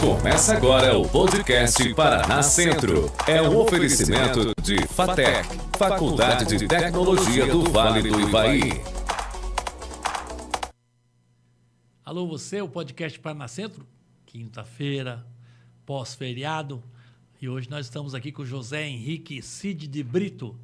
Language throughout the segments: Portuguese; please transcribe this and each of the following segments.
Começa agora o podcast Paraná Centro. É um oferecimento de FATEC, Faculdade de Tecnologia do Vale do Ivaí. Alô, você, o podcast Paraná Centro, quinta-feira, pós-feriado. E hoje nós estamos aqui com o José Henrique Cid de Brito.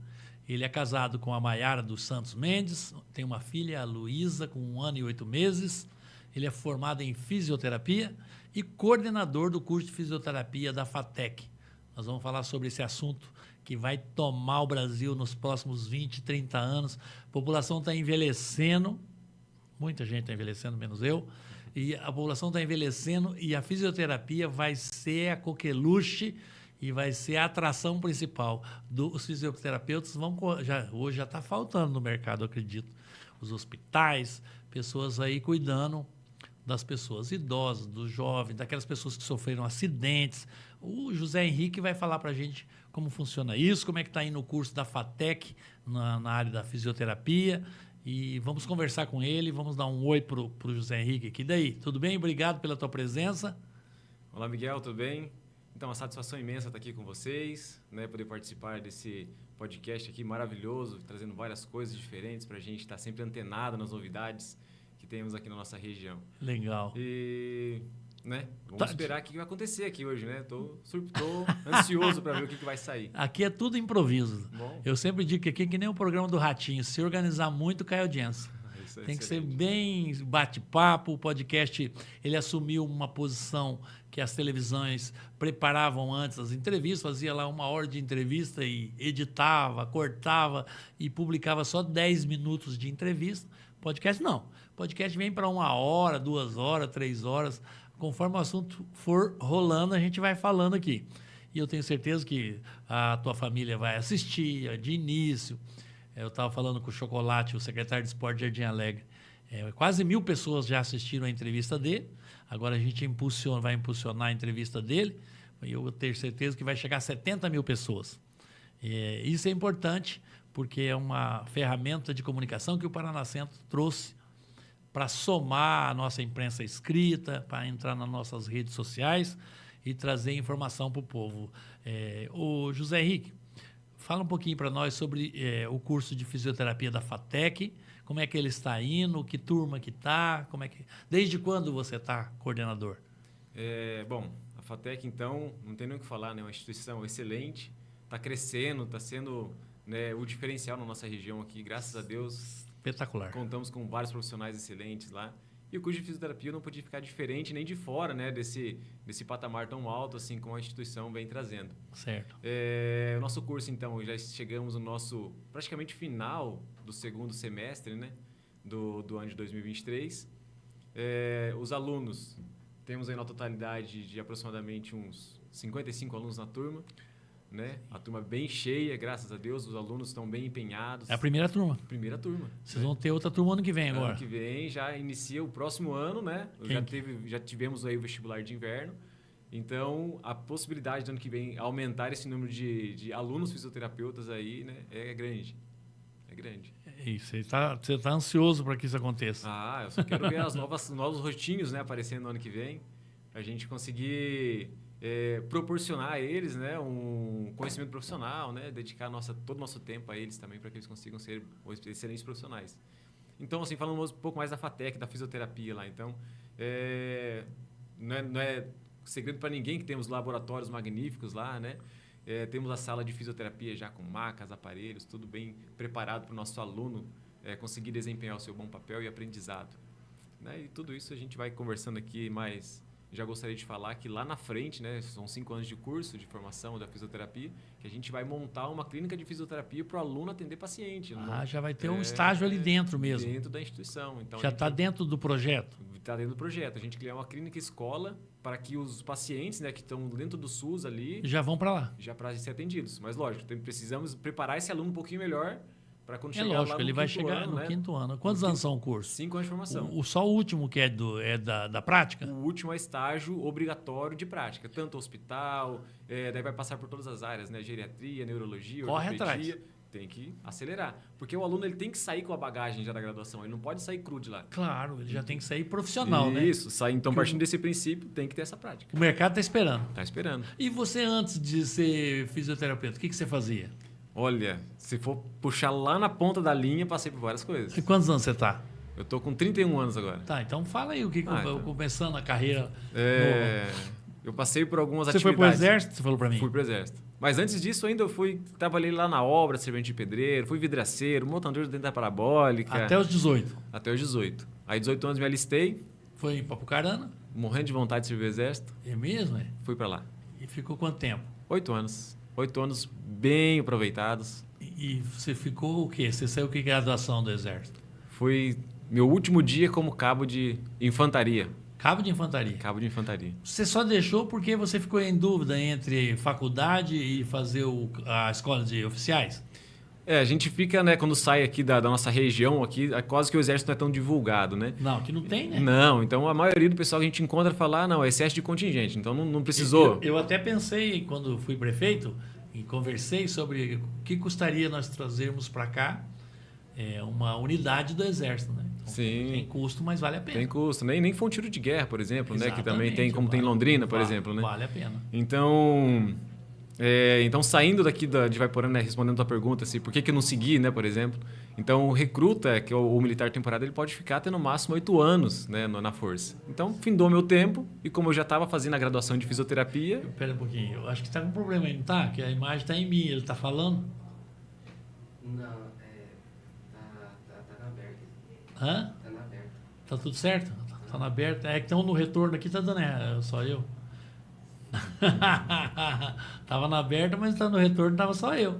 Ele é casado com a Maiara dos Santos Mendes, tem uma filha, a Luísa, com 1 ano e 8 meses. Ele é formado em fisioterapia e coordenador do curso de fisioterapia da FATEC. Nós vamos falar sobre esse assunto que vai tomar o Brasil nos próximos 20, 30 anos. A população está envelhecendo, muita gente está envelhecendo, menos eu, e a população está envelhecendo e a fisioterapia vai ser a coqueluche e vai ser a atração principal. Os fisioterapeutas hoje já está faltando no mercado, eu acredito. Os hospitais, pessoas aí cuidando das pessoas idosas, dos jovens, daquelas pessoas que sofreram acidentes. O José Henrique vai falar para a gente como funciona isso, como é que está indo o curso da FATEC na área da fisioterapia. E vamos conversar com ele, vamos dar um oi para o José Henrique aqui. Daí, tudo bem? Obrigado pela tua presença. Olá, Miguel, tudo bem? Então, uma satisfação imensa estar aqui com vocês, né? Poder participar desse podcast aqui maravilhoso, trazendo várias coisas diferentes para a gente estar sempre antenado nas novidades que temos aqui na nossa região. Legal. E, né? Vamos esperar o que vai acontecer aqui hoje, né? Tô ansioso para ver o que vai sair. Aqui é tudo improviso. Bom. Eu sempre digo que aqui é que nem o programa do Ratinho. Se organizar muito, cai audiência. Tem que ser bem bate-papo. O podcast, ele assumiu uma posição que as televisões preparavam antes as entrevistas, fazia lá 1 hora de entrevista e editava, cortava e publicava só 10 minutos de entrevista. Podcast não. Podcast vem para 1 hora, 2 horas, 3 horas. Conforme o assunto for rolando, a gente vai falando aqui. E eu tenho certeza que a tua família vai assistir de início. Eu estava falando com o Chocolate, o secretário de Esporte de Jardim Alegre. Quase 1.000 pessoas já assistiram a entrevista dele. Agora a gente vai impulsionar a entrevista dele. E eu tenho certeza que vai chegar a 70 mil pessoas. Isso é importante, porque é uma ferramenta de comunicação que o Paraná Centro trouxe para somar a nossa imprensa escrita, para entrar nas nossas redes sociais e trazer informação para o povo. O José Henrique, fala um pouquinho para nós sobre o curso de fisioterapia da FATEC, como é que ele está indo, que turma que está, desde quando você está coordenador? Bom, a FATEC, então, não tem nem o que falar, né? É uma instituição excelente, está crescendo, está sendo, né, o diferencial na nossa região aqui, graças a Deus. Espetacular. Contamos com vários profissionais excelentes lá. E o curso de fisioterapia não podia ficar diferente nem de fora, né, desse patamar tão alto assim como a instituição vem trazendo. Certo. O nosso curso, então, já chegamos no nosso praticamente final do segundo semestre, né, do ano de 2023. Os alunos, temos aí na totalidade de aproximadamente uns 55 alunos na turma. Né? A turma bem cheia, graças a Deus, os alunos estão bem empenhados. É a primeira turma. Primeira turma. Vocês vão ter outra turma ano que vem agora. Ano que vem já inicia o próximo ano, né? Já tivemos aí o vestibular de inverno. Então, a possibilidade do ano que vem aumentar esse número de alunos fisioterapeutas aí, né, é grande. É grande. Isso, você tá ansioso para que isso aconteça. Eu só quero ver os novos rostinhos, né, aparecendo no ano que vem, para a gente conseguir proporcionar a eles, né, um conhecimento profissional, né, dedicar todo o nosso tempo a eles também para que eles consigam ser excelentes profissionais. Então, assim, falando um pouco mais da FATEC, da fisioterapia lá, então, não é segredo para ninguém que temos laboratórios magníficos lá, né, temos a sala de fisioterapia já com macas, aparelhos, tudo bem preparado para o nosso aluno conseguir desempenhar o seu bom papel e aprendizado. Né, e tudo isso a gente vai conversando aqui mais. Já gostaria de falar que lá na frente, né, são 5 anos de curso de formação da fisioterapia, que a gente vai montar uma clínica de fisioterapia para o aluno atender paciente. Já vai ter um estágio ali dentro mesmo. Dentro da instituição. Então, já está dentro do projeto? Está dentro do projeto. A gente criar uma clínica escola para que os pacientes, né, que estão dentro do SUS ali... Já vão para lá. Já para ser atendidos. Mas, lógico, precisamos preparar esse aluno um pouquinho melhor para quando chegar lógico, lá no ele vai chegar ano, no quinto ano. Quantos anos são o curso? 5 anos de formação. Só o último que é da prática? O último é estágio obrigatório de prática. Tanto hospital, daí vai passar por todas as áreas, né? Geriatria, neurologia, Corre ortopedia. atrás. Tem que acelerar. Porque o aluno ele tem que sair com a bagagem já da graduação. Ele não pode sair cru de lá. Claro, ele já tem que sair profissional, né? Isso, sair. Então, partindo desse princípio, tem que ter essa prática. O mercado está esperando. Tá esperando. E você, antes de ser fisioterapeuta, o que você fazia? Olha, se for puxar lá na ponta da linha, passei por várias coisas. E quantos anos você está? Eu tô com 31 anos agora. Tá, então fala aí o que então. começando a carreira. Eu passei por algumas Você atividades. foi pro exército? Você falou para mim? Fui pro exército. Mas antes disso, ainda trabalhei lá na obra, servente de pedreiro, fui vidraceiro, montador de dentro da parabólica. Até os 18? Até os 18. Aí, 18 anos, me alistei, Foi em Papucarana? morrendo de vontade de servir o exército, É mesmo? É? fui pra lá. E ficou quanto tempo? 8 anos. 8 anos bem aproveitados. E você ficou o quê? Você saiu que graduação do exército? Foi meu último dia como cabo de infantaria. Cabo de infantaria. Cabo de infantaria. Você só deixou porque você ficou em dúvida entre faculdade e fazer a escola de oficiais? A gente fica, né, quando sai aqui da nossa região, aqui, quase que o exército não é tão divulgado, né? Não, que não tem, né? Não, então a maioria do pessoal que a gente encontra fala, não, é excesso de contingente, então não precisou. Eu até pensei, quando fui prefeito, e conversei sobre o que custaria nós trazermos para cá uma unidade do exército, né? Então, Sim. tem custo, mas vale a pena. Tem custo, nem foi um tiro de guerra, por exemplo, né? Que também Exatamente, tem, como tem em Londrina, por vale, exemplo, né? Vale a pena. Então saindo daqui de Ivaiporã, né, respondendo a tua pergunta, assim, por que eu não segui, né, por exemplo? Então, o recruta, que é o militar temporário, ele pode ficar até no máximo 8 anos, né, na força. Então, findou meu tempo e como eu já estava fazendo a graduação de fisioterapia... Espera um pouquinho, eu acho que está com um problema aí, não tá? Que a imagem está em mim, ele está falando? Não, tá na aberta. Hã? Tá na aberta. Tá tudo certo? Tá na aberta. É que estão no retorno aqui, tá dando errado, só eu. Tava na aberta, mas tá no retorno, tava só eu.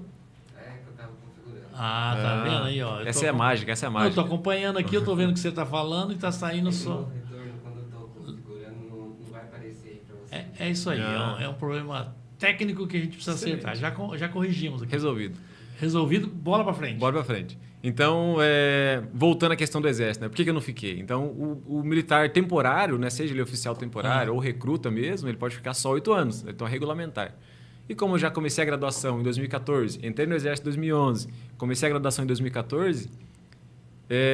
É que eu tava configurando. Ah, tá vendo aí, ó. Essa é a mágica, essa é a mágica. Eu tô acompanhando aqui, eu tô vendo o que você tá falando e tá saindo só. No retorno, quando eu tô configurando, não vai aparecer aí pra você. É isso aí, é um problema técnico que a gente precisa Excelente. acertar. Já corrigimos aqui. Resolvido. Resolvido, bola pra frente. Bora pra frente. Então, voltando à questão do exército, né? Por que eu não fiquei? Então, o militar temporário, né? Seja ele oficial temporário ou recruta mesmo, ele pode ficar só 8 anos. Então, é regulamentar. E como eu já comecei a graduação em 2014, entrei no exército em 2011, comecei a graduação em 2014,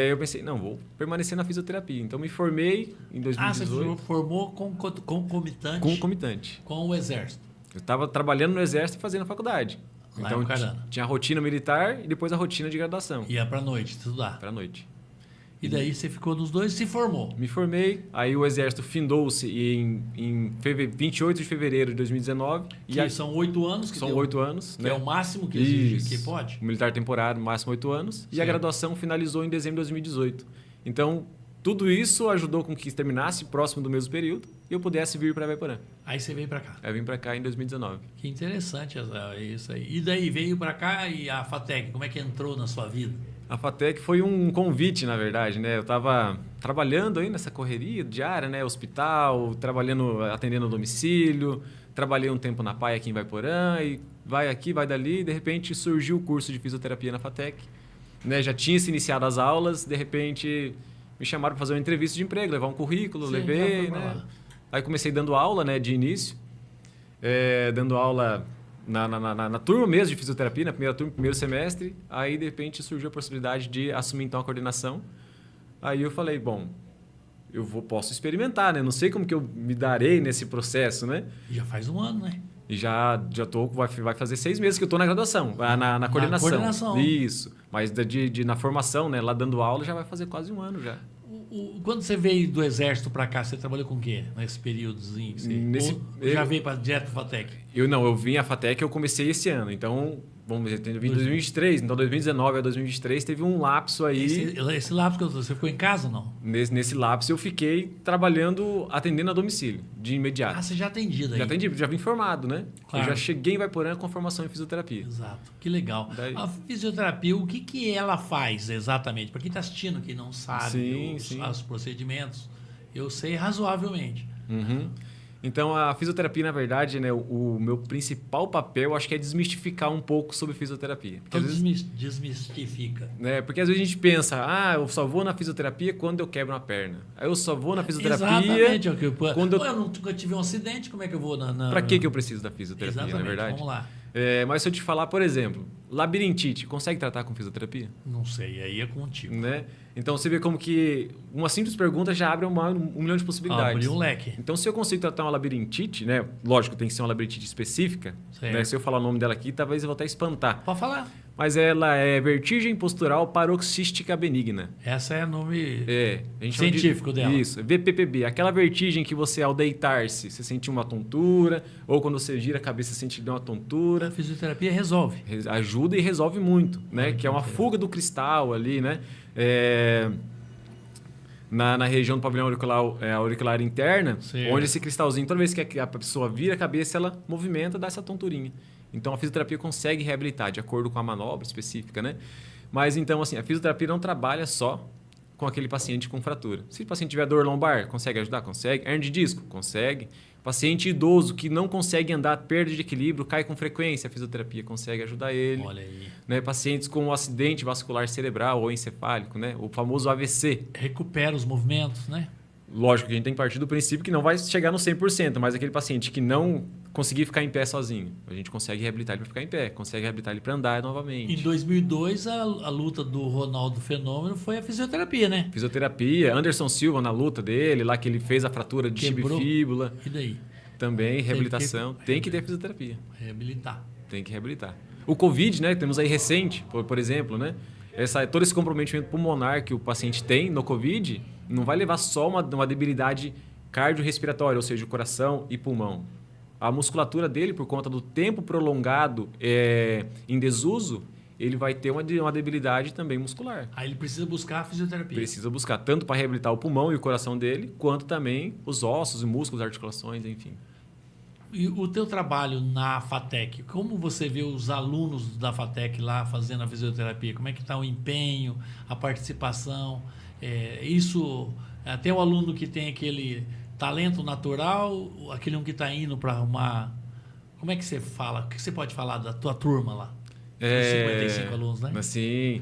eu pensei, não, vou permanecer na fisioterapia. Então, me formei em 2018. Você formou concomitante Concomitante. com o exército. Eu estava trabalhando no exército e fazendo a faculdade. Lá Então, em Bucarana. tinha a rotina militar e depois a rotina de graduação. Ia pra noite estudar. Para a noite. E daí você ficou nos dois e se formou. Me formei, aí o exército findou-se em 28 de fevereiro de 2019. Que são 8 anos que são deu, 8 anos. que né? é o máximo que exige, Isso. que pode. O militar temporário, máximo 8 anos. E a Certo. graduação finalizou em dezembro de 2018. Então, tudo isso ajudou com que terminasse próximo do mesmo período e eu pudesse vir para Ivaiporã. Aí você veio pra cá. Eu vim para cá em 2019. Que interessante isso aí. E daí veio pra cá e a FATEC, como é que entrou na sua vida? A FATEC foi um convite, na verdade, né? Eu estava trabalhando aí nessa correria diária, né? Hospital, atendendo a domicílio, trabalhei um tempo na PAI aqui em Ivaiporã e vai aqui, vai dali, e de repente surgiu o curso de fisioterapia na FATEC. Né? Já tinha se iniciado as aulas, de repente me chamaram para fazer uma entrevista de emprego, levar um currículo, Sim, levei, já foi pra né? lá. Aí comecei dando aula, né, de início, dando aula na turma mesmo de fisioterapia, na primeira turma, primeiro semestre. Aí, de repente, surgiu a possibilidade de assumir, então, a coordenação. Aí eu falei, bom, posso experimentar, né? Não sei como que eu me darei nesse processo, né? Já faz um ano, né? E vai fazer 6 meses que eu estou na graduação, na coordenação. Na coordenação. Isso. Mas na formação, né, lá dando aula, já vai fazer quase um ano já. Quando você veio do exército pra cá, você trabalhou com o quê? Nesse períodozinho? Ou já veio direto pra FATEC? Eu vim à FATEC, eu comecei esse ano. Então, vamos ver, eu vim em 2023. Então, 2019 a 2023 teve um lapso aí. Esse lapso que você ficou em casa ou não? Nesse lapso eu fiquei trabalhando, atendendo a domicílio, de imediato. Ah, você já atendido aí? Já atendi, já vim formado, né? Claro. Eu já cheguei em Ivaiporã com formação em fisioterapia. Exato, que legal. Daí- A fisioterapia, o que ela faz exatamente? Para quem está assistindo que não sabe Sim. os procedimentos, eu sei razoavelmente. Uhum. Então, a fisioterapia, na verdade, né, o meu principal papel, acho que é desmistificar um pouco sobre fisioterapia. Porque, Então às vezes, desmistifica. porque às vezes a gente pensa, eu só vou na fisioterapia quando eu quebro uma perna. Aí eu só vou na fisioterapia... Exatamente. quando Eu nunca tive um acidente, como é que eu vou na... Para que eu preciso da fisioterapia, Exatamente, na verdade? vamos lá. Mas se eu te falar, por exemplo, labirintite, consegue tratar com fisioterapia? Não sei, aí é contigo. Né? Então você vê como que uma simples pergunta já abre um milhão de possibilidades. Abre um leque. Então se eu consigo tratar uma labirintite, né? Lógico, tem que ser uma labirintite específica. Né? Se eu falar o nome dela aqui, talvez eu vou até espantar. Pode falar. Mas ela é vertigem postural paroxística benigna. Essa é o nome a gente científico dela. Isso, VPPB. Aquela vertigem que você, ao deitar-se, você sente uma tontura, ou quando você gira a cabeça, você sente uma tontura. A fisioterapia resolve. Ajuda e resolve muito, né? Que é uma fuga do cristal ali, né? Na região do pavilhão auricular interna, certo. Onde esse cristalzinho, toda vez que a pessoa vira a cabeça, ela movimenta, dá essa tonturinha. Então, a fisioterapia consegue reabilitar, de acordo com a manobra específica, né? Mas, então, assim, a fisioterapia não trabalha só com aquele paciente com fratura. Se o paciente tiver dor lombar, consegue ajudar? Consegue. Hernia de disco? Consegue. Paciente idoso que não consegue andar, perde de equilíbrio, cai com frequência, a fisioterapia consegue ajudar ele. Olha aí. Né? Pacientes com um acidente vascular cerebral ou encefálico, né? O famoso AVC. Recupera os movimentos, né? Lógico que a gente tem que partir do princípio que não vai chegar no 100%, mas aquele paciente que não conseguir ficar em pé sozinho, a gente consegue reabilitar ele para ficar em pé, consegue reabilitar ele para andar novamente. Em 2002, a luta do Ronaldo Fenômeno foi a fisioterapia, né? Fisioterapia, Anderson Silva na luta dele, lá que ele fez a fratura de tibifíbula. E daí? Também, reabilitação. Tem que ter fisioterapia. Reabilitar. Tem que reabilitar. O Covid, né? Temos aí recente, por exemplo, né? Todo esse comprometimento pulmonar que o paciente tem no Covid não vai levar só uma debilidade cardiorrespiratória, ou seja, o coração e pulmão. A musculatura dele, por conta do tempo prolongado em desuso, ele vai ter uma debilidade também muscular. Aí ele precisa buscar a fisioterapia. Precisa buscar tanto para reabilitar o pulmão e o coração dele, quanto também os ossos, os músculos, articulações, enfim. E o teu trabalho na FATEC, como você vê os alunos da FATEC lá fazendo a fisioterapia? Como é que está o empenho, a participação? Até o aluno que tem aquele talento natural, aquele um que está indo para arrumar... Como é que você fala? O que você pode falar da tua turma lá? 55 alunos, né? Assim,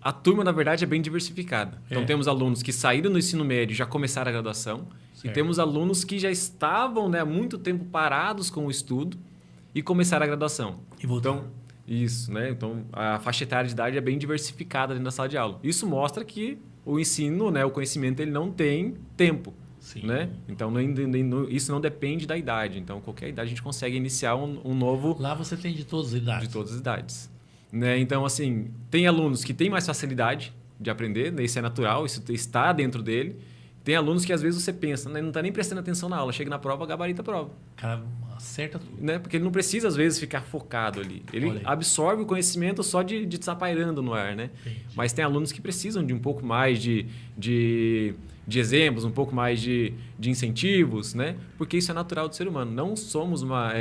a turma, na verdade, é bem diversificada. Então, temos alunos que saíram do ensino médio e já começaram a graduação. Certo. E temos alunos que já estavam há muito tempo parados com o estudo e começaram a graduação. E voltaram. Então, isso, né? Então, a faixa etária de idade é bem diversificada dentro da sala de aula. Isso mostra que o ensino, né, o conhecimento, ele não tem tempo. Sim. Né? Então, isso não depende da idade. Então, qualquer idade a gente consegue iniciar um novo... Lá você tem de todas as idades. De todas as idades. Né? Então, assim, tem alunos que têm mais facilidade de aprender, isso é natural, isso está dentro dele. Tem alunos que às vezes você pensa, né? Não está nem prestando atenção na aula, chega na prova, gabarita a prova. O cara acerta tudo. Né? Porque ele não precisa, às vezes, ficar focado ali. Ele absorve o conhecimento só de desapairando no ar, né? Mas tem alunos que precisam de um pouco mais de exemplos, um pouco mais de incentivos, né? Porque isso é natural do ser humano. Não somos uma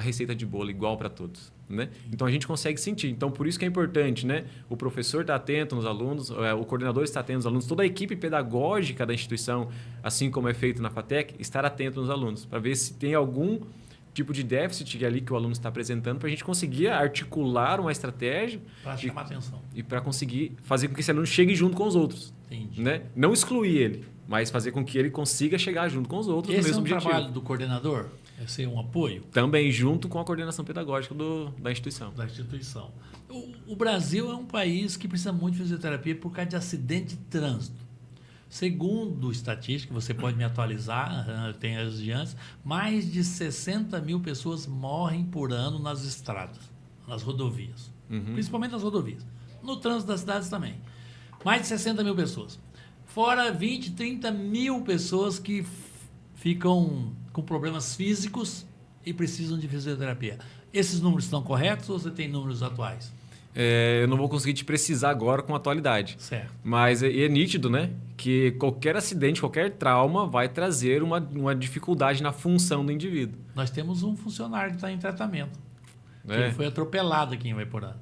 receita de bolo igual para todos, né? Então, a gente consegue sentir. Então, por isso que é importante, né? O professor está atento nos alunos, o coordenador está atento nos alunos, toda a equipe pedagógica da instituição, assim como é feito na FATEC, estar atento nos alunos, para ver se tem algum tipo de déficit ali que o aluno está apresentando, para a gente conseguir articular uma estratégia para chamar atenção e para conseguir fazer com que esse aluno chegue junto com os outros. Entendi. Né? Não excluir ele, mas fazer com que ele consiga chegar junto com os outros no mesmo objetivo. Esse é um trabalho do coordenador? É ser um apoio? Também junto com a coordenação pedagógica da instituição. Da instituição. O Brasil é um país que precisa muito de fisioterapia por causa de acidente de trânsito. Segundo estatística, você pode me atualizar, tem as de antes, mais de 60 mil pessoas morrem por ano nas estradas, nas rodovias. Principalmente nas rodovias. No trânsito das cidades também. Mais de 60 mil pessoas. Fora 20, 30 mil pessoas que ficam com problemas físicos e precisam de fisioterapia. Esses números estão corretos ou você tem números atuais? Eu não vou conseguir te precisar agora com atualidade. Certo. Mas é nítido, né? Que qualquer acidente, qualquer trauma vai trazer uma dificuldade na função do indivíduo. Nós temos um funcionário que está em tratamento. Ele foi atropelado aqui em Vaiporã.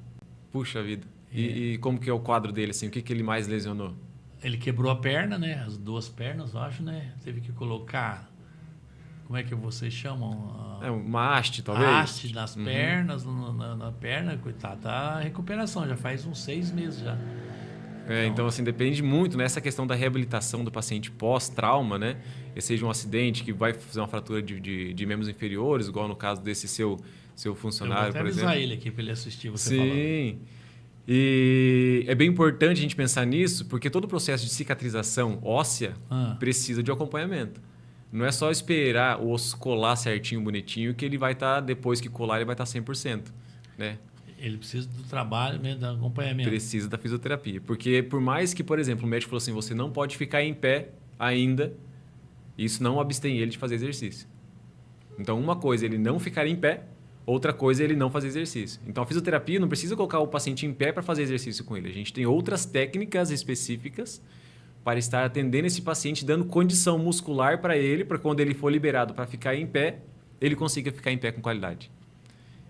Puxa vida. E como que é o quadro dele, assim? O que ele mais lesionou? Ele quebrou a perna, né? As duas pernas, eu acho, né? Teve que colocar... Como é que vocês chamam? Uma haste, talvez? Haste nas pernas, na perna, coitado. Tá recuperação, já faz uns 6 meses já. Então, assim, depende muito nessa questão da reabilitação do paciente pós-trauma, né? Seja um acidente que vai fazer uma fratura de membros inferiores, igual no caso desse seu funcionário, por exemplo. Eu vou até avisar ele aqui para ele assistir você falando. Sim. E é bem importante a gente pensar nisso, porque todo o processo de cicatrização óssea precisa de acompanhamento. Não é só esperar o osso colar certinho, bonitinho, que ele vai estar, depois que colar, ele vai estar 100%, né? Ele precisa do trabalho, mesmo, do acompanhamento. Precisa da fisioterapia. Porque por mais que, por exemplo, o médico falou assim, você não pode ficar em pé ainda, isso não abstém ele de fazer exercício. Então, uma coisa é ele não ficar em pé, outra coisa é ele não fazer exercício. Então, a fisioterapia não precisa colocar o paciente em pé para fazer exercício com ele. A gente tem outras técnicas específicas para estar atendendo esse paciente, dando condição muscular para ele, para quando ele for liberado para ficar em pé, ele consiga ficar em pé com qualidade.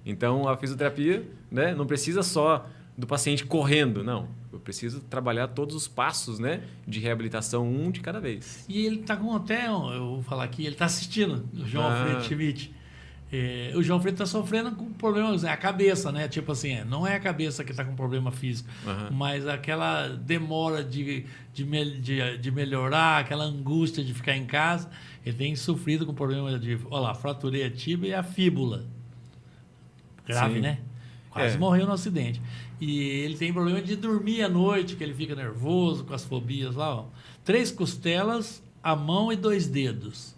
Então, a fisioterapia, né, não precisa só do paciente correndo, não. Eu preciso trabalhar todos os passos, né, de reabilitação, um de cada vez. E ele está com até, eu vou falar aqui, ele está assistindo, o João Alfredo Schmidt. O João Alfredo está sofrendo com problemas, a cabeça, né? Tipo assim, não é a cabeça que está com problema físico, mas aquela demora de melhorar, aquela angústia de ficar em casa. Ele tem sofrido com problema de, olha lá, fraturei a tíbia e a fíbula. Grave, né? Quase morreu no acidente. E ele tem problema de dormir à noite, que ele fica nervoso com as fobias lá. Ó. 3 costelas, a mão e 2 dedos.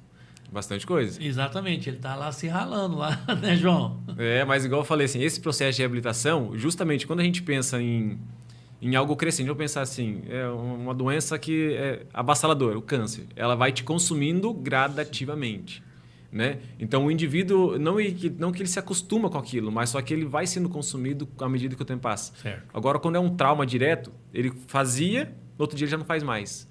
Bastante coisa. Exatamente, ele está lá se ralando lá, né, João? Mas igual eu falei, assim, esse processo de reabilitação, justamente quando a gente pensa em algo crescente, vamos pensar assim, é uma doença que é avassaladora, o câncer, ela vai te consumindo gradativamente, né? Então, o indivíduo, não que ele se acostuma com aquilo, mas só que ele vai sendo consumido à medida que o tempo passa. Certo. Agora, quando é um trauma direto, ele fazia, no outro dia ele já não faz mais.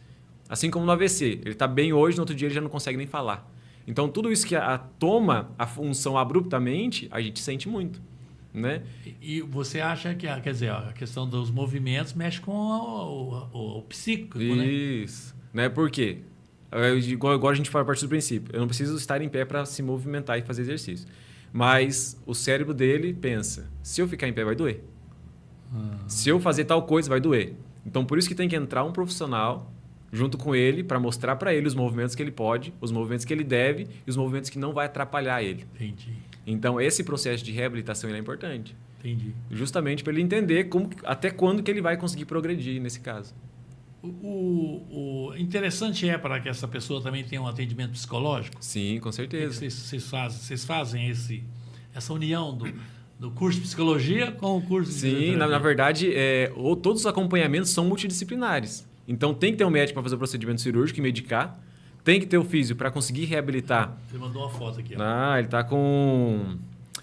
Assim como no AVC, ele está bem hoje, no outro dia ele já não consegue nem falar. Então, tudo isso que toma a função abruptamente, a gente sente muito, né? E você acha que, quer dizer, a questão dos movimentos mexe com o psíquico, né? Isso. Né? Por quê? Igual a gente fala a partir do princípio. Eu não preciso estar em pé para se movimentar e fazer exercício. Mas o cérebro dele pensa, se eu ficar em pé vai doer. Se eu fazer tal coisa vai doer. Então, por isso que tem que entrar um profissional junto com ele para mostrar para ele os movimentos que ele pode, os movimentos que ele deve e os movimentos que não vai atrapalhar ele. Entendi. Então, esse processo de reabilitação ele é importante. Entendi. Justamente para ele entender até quando que ele vai conseguir progredir nesse caso. O interessante é para que essa pessoa também tenha um atendimento psicológico? Sim, com certeza. Vocês fazem essa união do curso de psicologia com o curso de Sim, na verdade, todos os acompanhamentos são multidisciplinares. Então, tem que ter um médico para fazer o procedimento cirúrgico e medicar. Tem que ter o físio para conseguir reabilitar. Você mandou uma foto aqui. Ele está com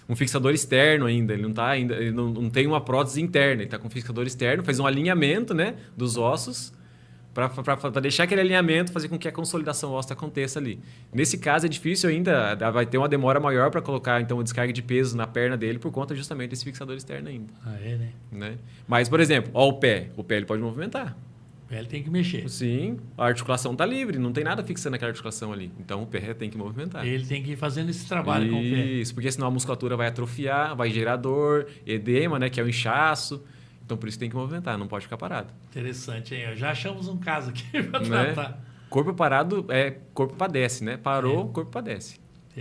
um fixador externo ainda. Ele não tem uma prótese interna. Ele está com um fixador externo, fez um alinhamento, né, dos ossos para deixar aquele alinhamento, fazer com que a consolidação óssea aconteça ali. Nesse caso, é difícil ainda. Vai ter uma demora maior para colocar então, a descarga de peso na perna dele por conta justamente desse fixador externo ainda. Né? Mas, por exemplo, o pé ele pode movimentar. Ele tem que mexer. Sim, a articulação está livre, não tem nada fixando aquela articulação ali. Então, o pé tem que movimentar. Ele tem que ir fazendo esse trabalho com o pé. Isso, porque senão a musculatura vai atrofiar, vai gerar dor, edema, né, que é o inchaço. Então, por isso tem que movimentar, não pode ficar parado. Interessante, hein? Já achamos um caso aqui para tratar. Corpo parado, corpo padece, né? Parou, corpo padece.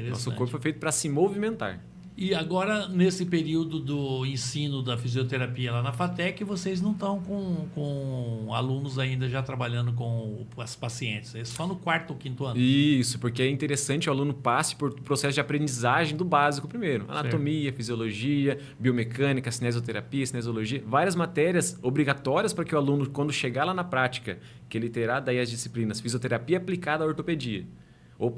Nosso corpo foi feito para se movimentar. E agora, nesse período do ensino da fisioterapia lá na FATEC, vocês não estão com alunos ainda já trabalhando com as pacientes. É só no 4º ou 5º ano. Isso, porque é interessante o aluno passe por processo de aprendizagem do básico primeiro. Anatomia, fisiologia, biomecânica, cinesioterapia, cinesiologia. Várias matérias obrigatórias para que o aluno, quando chegar lá na prática, que ele terá daí as disciplinas fisioterapia aplicada à ortopedia.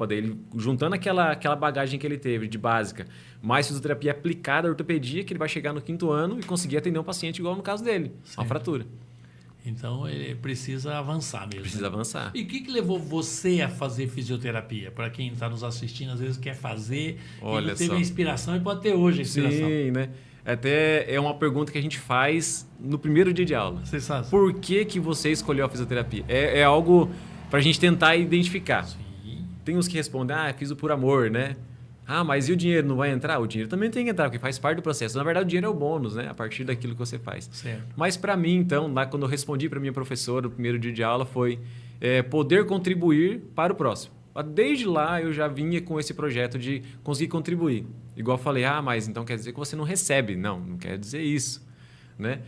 Daí ele, juntando aquela bagagem que ele teve de básica, mais fisioterapia aplicada à ortopedia, que ele vai chegar no 5º ano e conseguir atender um paciente igual no caso dele, uma fratura. Então, ele precisa avançar mesmo. Precisa avançar. E o que levou você a fazer fisioterapia? Para quem está nos assistindo, às vezes quer fazer, e não teve a inspiração e pode ter hoje a inspiração. Sim, né? Até é uma pergunta que a gente faz no primeiro dia de aula. Por que você escolheu a fisioterapia? É algo para a gente tentar identificar. Sim. Tem uns que respondem, fiz por amor, né? Ah, mas e o dinheiro não vai entrar? O dinheiro também tem que entrar, porque faz parte do processo. Na verdade, o dinheiro é o bônus, né? A partir daquilo que você faz. Certo. Mas para mim, então, lá quando eu respondi para minha professora, o primeiro dia de aula foi poder contribuir para o próximo. Desde lá eu já vinha com esse projeto de conseguir contribuir. Igual eu falei, mas então quer dizer que você não recebe. Não quer dizer isso, né?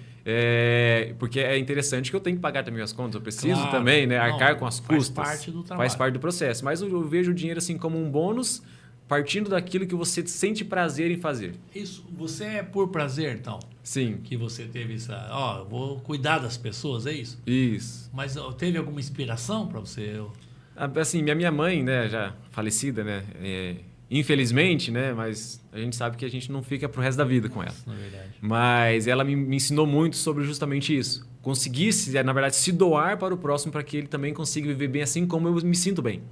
Porque é interessante que eu tenho que pagar também as contas, eu preciso também, né? Arcar com as custas. Faz parte do trabalho. Faz parte do processo. Mas eu vejo o dinheiro assim como um bônus, partindo daquilo que você sente prazer em fazer. Isso, você é por prazer, então? Sim. Que você teve vou cuidar das pessoas, é isso? Isso. Mas teve alguma inspiração para você? Assim, minha mãe, né, já falecida, né, infelizmente, né, mas a gente sabe que a gente não fica pro resto da vida com ela. Na verdade. Mas ela me ensinou muito sobre justamente isso. Conseguir, na verdade, se doar para o próximo para que ele também consiga viver bem assim como eu me sinto bem.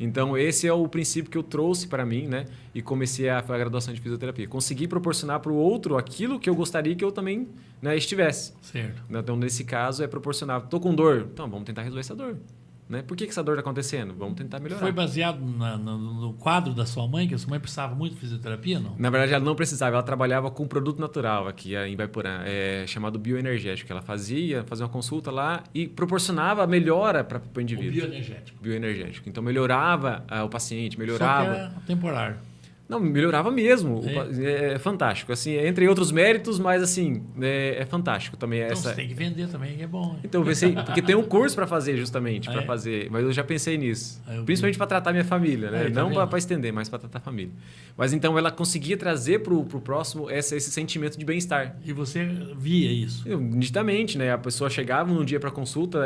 Então, esse é o princípio que eu trouxe para mim, né? E comecei a graduação de fisioterapia. Conseguir proporcionar para o outro aquilo que eu gostaria que eu também, né, estivesse. Certo. Então, nesse caso, é proporcionar. Estou com dor. Então, vamos tentar resolver essa dor. Né? Por que essa dor está acontecendo? Vamos tentar melhorar. Foi baseado no quadro da sua mãe, que a sua mãe precisava muito de fisioterapia, não? Na verdade, ela não precisava. Ela trabalhava com um produto natural aqui em Ibaiporã, chamado bioenergético. Ela fazia uma consulta lá e proporcionava a melhora para o indivíduo. O bioenergético. Bioenergético. Então, melhorava o paciente, melhorava... Só que era temporário. Não, melhorava mesmo. É fantástico. Assim, entre outros méritos, mas assim, é fantástico também. Então você tem que vender também, que é bom. Hein? Então eu pensei, porque tem um curso para fazer justamente, para fazer, mas eu já pensei nisso. Principalmente para tratar minha família, né? Não para estender, mas para tratar a família. Mas então ela conseguia trazer para o próximo esse sentimento de bem-estar. E você via isso? Nitidamente, né? A pessoa chegava num dia para consulta,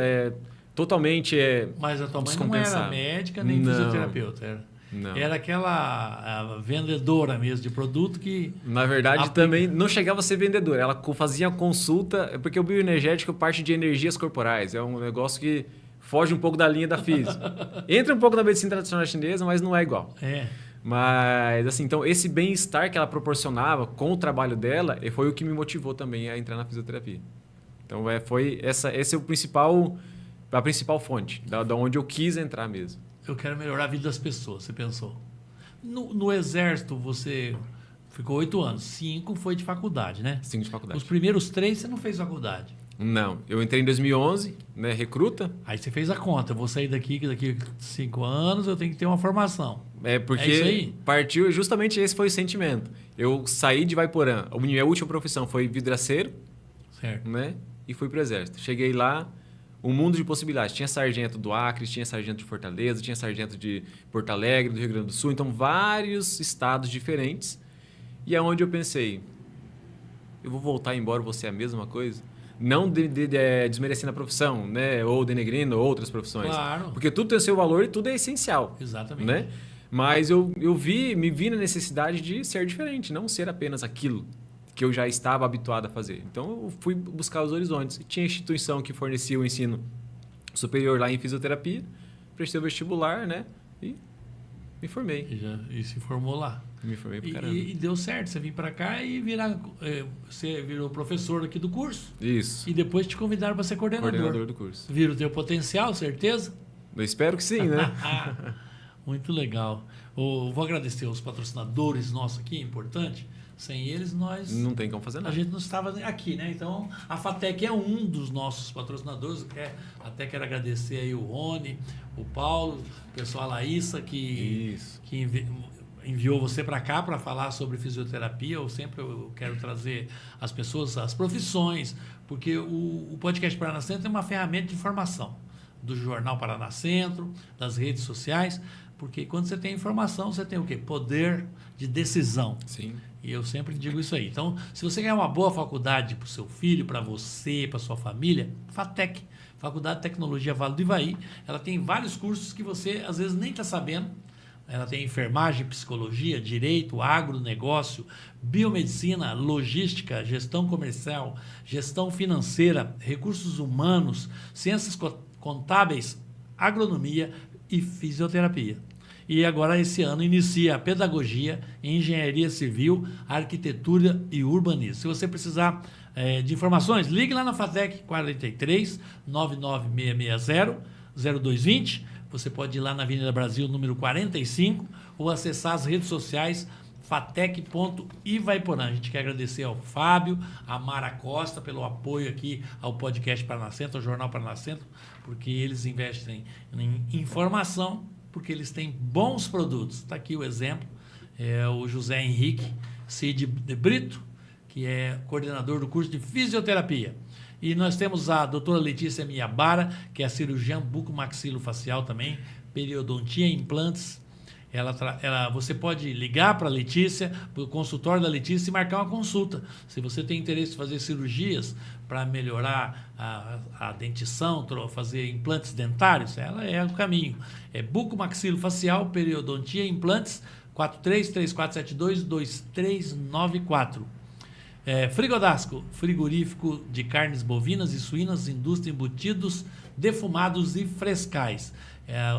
totalmente Mas a tua mãe não era médica nem fisioterapeuta, era? Não. Era aquela vendedora mesmo de produto que... Na verdade, também não chegava a ser vendedora. Ela fazia consulta, porque o bioenergético parte de energias corporais. É um negócio que foge um pouco da linha da física. Entra um pouco na medicina tradicional chinesa, mas não é igual. Mas, assim, então, esse bem-estar que ela proporcionava com o trabalho dela foi o que me motivou também a entrar na fisioterapia. Então, esse é a principal fonte, da onde eu quis entrar mesmo. Eu quero melhorar a vida das pessoas, você pensou. No Exército, você ficou 8 anos. 5 foi de faculdade, né? 5 de faculdade. Os primeiros 3 você não fez faculdade. Não. Eu entrei em 2011, né, recruta. Aí você fez a conta. Eu vou sair daqui 5 anos, eu tenho que ter uma formação. Porque isso aí? Partiu, justamente esse foi o sentimento. Eu saí de Ibaiporã. A minha última profissão foi vidraceiro. Certo. Né? E fui para o Exército. Cheguei lá... Um mundo de possibilidades. Tinha sargento do Acre, tinha sargento de Fortaleza, tinha sargento de Porto Alegre, do Rio Grande do Sul. Então, vários estados diferentes. E é onde eu pensei, eu vou voltar embora, vou ser a mesma coisa? Não desmerecendo a profissão, né? Ou denegrindo outras profissões. Claro. Porque tudo tem o seu valor e tudo é essencial. Exatamente. Né? Mas eu me vi na necessidade de ser diferente, não ser apenas aquilo que eu já estava habituado a fazer. Então, eu fui buscar os horizontes. Tinha instituição que fornecia o ensino superior lá em fisioterapia, prestei o vestibular, né? E me formei. E se formou lá. Me formei pra caramba. E deu certo, você vir para cá e você virou professor aqui do curso. Isso. E depois te convidaram para ser coordenador. Coordenador do curso. Viram o teu potencial, certeza? Eu espero que sim, né? Muito legal. Vou agradecer aos patrocinadores nossos aqui, importante. Sem eles, nós... Não tem como fazer nada. A gente não estava aqui, né? Então, a FATEC é um dos nossos patrocinadores. Até quero agradecer aí o Rony, o Paulo, o pessoal, a Laísa, que enviou você para cá para falar sobre fisioterapia. Eu quero trazer as pessoas, as profissões, porque o podcast Paraná Centro é uma ferramenta de informação do Jornal Paraná Centro, das redes sociais, porque quando você tem informação, você tem o quê? Poder de decisão. Sim. E eu sempre digo isso aí. Então, se você quer uma boa faculdade para o seu filho, para você, para sua família, FATEC, Faculdade de Tecnologia Vale do Ivaí, ela tem vários cursos que você, às vezes, nem está sabendo. Ela tem enfermagem, psicologia, direito, agronegócio, biomedicina, logística, gestão comercial, gestão financeira, recursos humanos, ciências contábeis, agronomia e fisioterapia. E agora, esse ano, inicia a pedagogia, engenharia civil, arquitetura e urbanismo. Se você precisar de informações, ligue lá na FATEC 43 99660 0220. Você pode ir lá na Avenida Brasil, número 45, ou acessar as redes sociais fatec.ivaiporã. A gente quer agradecer ao Fábio, a Mara Costa pelo apoio aqui ao podcast Paranacentro, ao Jornal Paranacentro, porque eles investem em informação, porque eles têm bons produtos. Está aqui o exemplo, é o José Henrique Cid de Brito, que é coordenador do curso de fisioterapia. E nós temos a doutora Letícia Miyabara, que é cirurgiã bucomaxilofacial também, periodontia e implantes. Você pode ligar para a Letícia, para o consultório da Letícia e marcar uma consulta. Se você tem interesse em fazer cirurgias para melhorar a dentição, fazer implantes dentários, ela é o caminho. É bucomaxilofacial, periodontia e implantes, 43-3472-2394. Frigodasco, frigorífico de carnes bovinas e suínas, indústria, embutidos, defumados e frescais.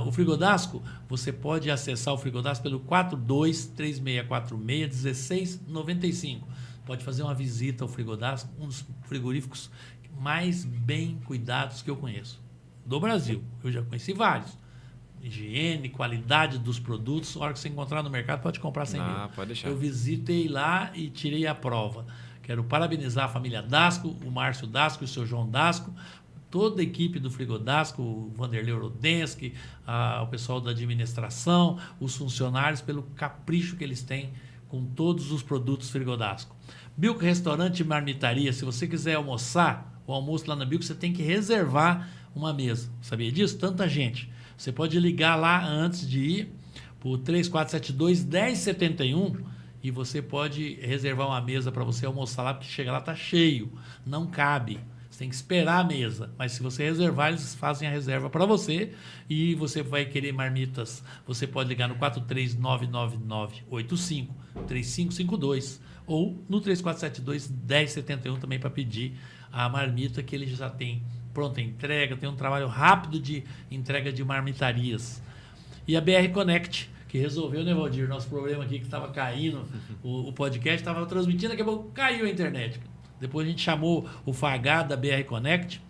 O Frigodasco, você pode acessar o Frigodasco pelo 42-3646-1695. Pode fazer uma visita ao Frigodasco, um dos frigoríficos mais bem cuidados que eu conheço do Brasil. Eu já conheci vários. Higiene, qualidade dos produtos. A hora que você encontrar no mercado, pode comprar sem medo. Pode deixar. Eu visitei lá e tirei a prova. Quero parabenizar a família Dasco, o Márcio Dasco e o seu João Dasco, toda a equipe do Frigodasco, o Vanderlei Rodensky, o pessoal da administração, os funcionários, pelo capricho que eles têm com todos os produtos Frigodasco. Bilco Restaurante e Marmitaria, se você quiser almoçar, o almoço lá na Bilco, você tem que reservar uma mesa. Sabia disso? Tanta gente. Você pode ligar lá antes de ir para o 3472-1071 e você pode reservar uma mesa para você almoçar lá, porque chega lá, está cheio, não cabe. Você tem que esperar a mesa, mas se você reservar, eles fazem a reserva para você e você vai querer marmitas. Você pode ligar no 43999853552 ou no 3472-1071 também para pedir a marmita, que ele já tem pronta entrega, tem um trabalho rápido de entrega de marmitarias. E a BR Connect, que resolveu, né, Valdir, nosso problema aqui que estava caindo, o podcast estava transmitindo, daqui a pouco caiu a internet. Depois a gente chamou o Fagá da BR Connect,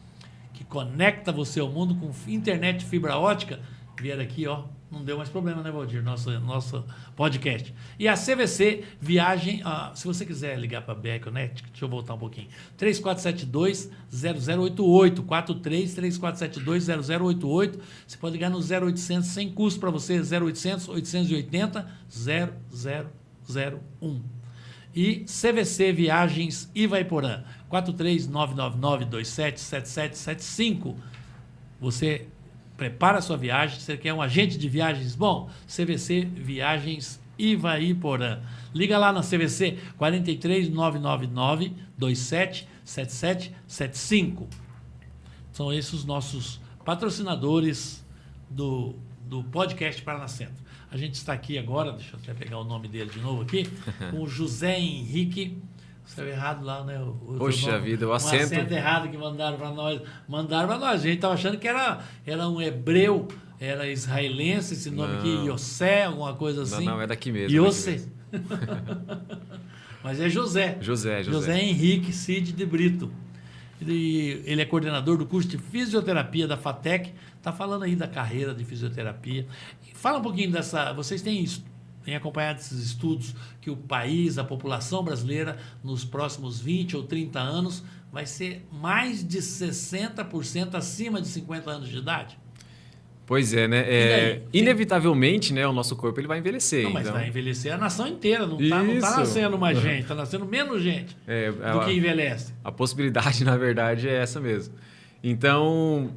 que conecta você ao mundo com internet fibra ótica. Vieram aqui, ó, não deu mais problema, né, Valdir? Nosso podcast. E a CVC Viagem, se você quiser ligar para a BR Connect, deixa eu voltar um pouquinho. 3472-0088, 43-3472-0088. Você pode ligar no 0800 sem custo para você, 0800 880 0001. E CVC Viagens Ivaiporã, 43999277775. Você prepara a sua viagem, você quer um agente de viagens bom? CVC Viagens Ivaiporã. Liga lá na CVC 43999277775. São esses os nossos patrocinadores do podcast Paranacentro. A gente está aqui agora, deixa eu até pegar o nome dele de novo aqui, com o José Henrique. Saiu errado lá, né? Poxa vida, o acento. Um acento errado que mandaram para nós. A gente estava achando que era um hebreu, era israelense, esse nome aqui, Yossé, alguma coisa assim. Não, é daqui mesmo. Yossé. Mas é José. José. José Henrique Cid de Brito. Ele é coordenador do curso de fisioterapia da FATEC. Está falando aí da carreira de fisioterapia. Fala um pouquinho dessa... Vocês têm acompanhado esses estudos que o país, a população brasileira, nos próximos 20 ou 30 anos, vai ser mais de 60% acima de 50 anos de idade? Pois é, né? Inevitavelmente, né, o nosso corpo ele vai envelhecer. Não, mas então... vai envelhecer a nação inteira. Não está nascendo mais gente, está nascendo menos gente do que envelhece. A possibilidade, na verdade, é essa mesmo. Então,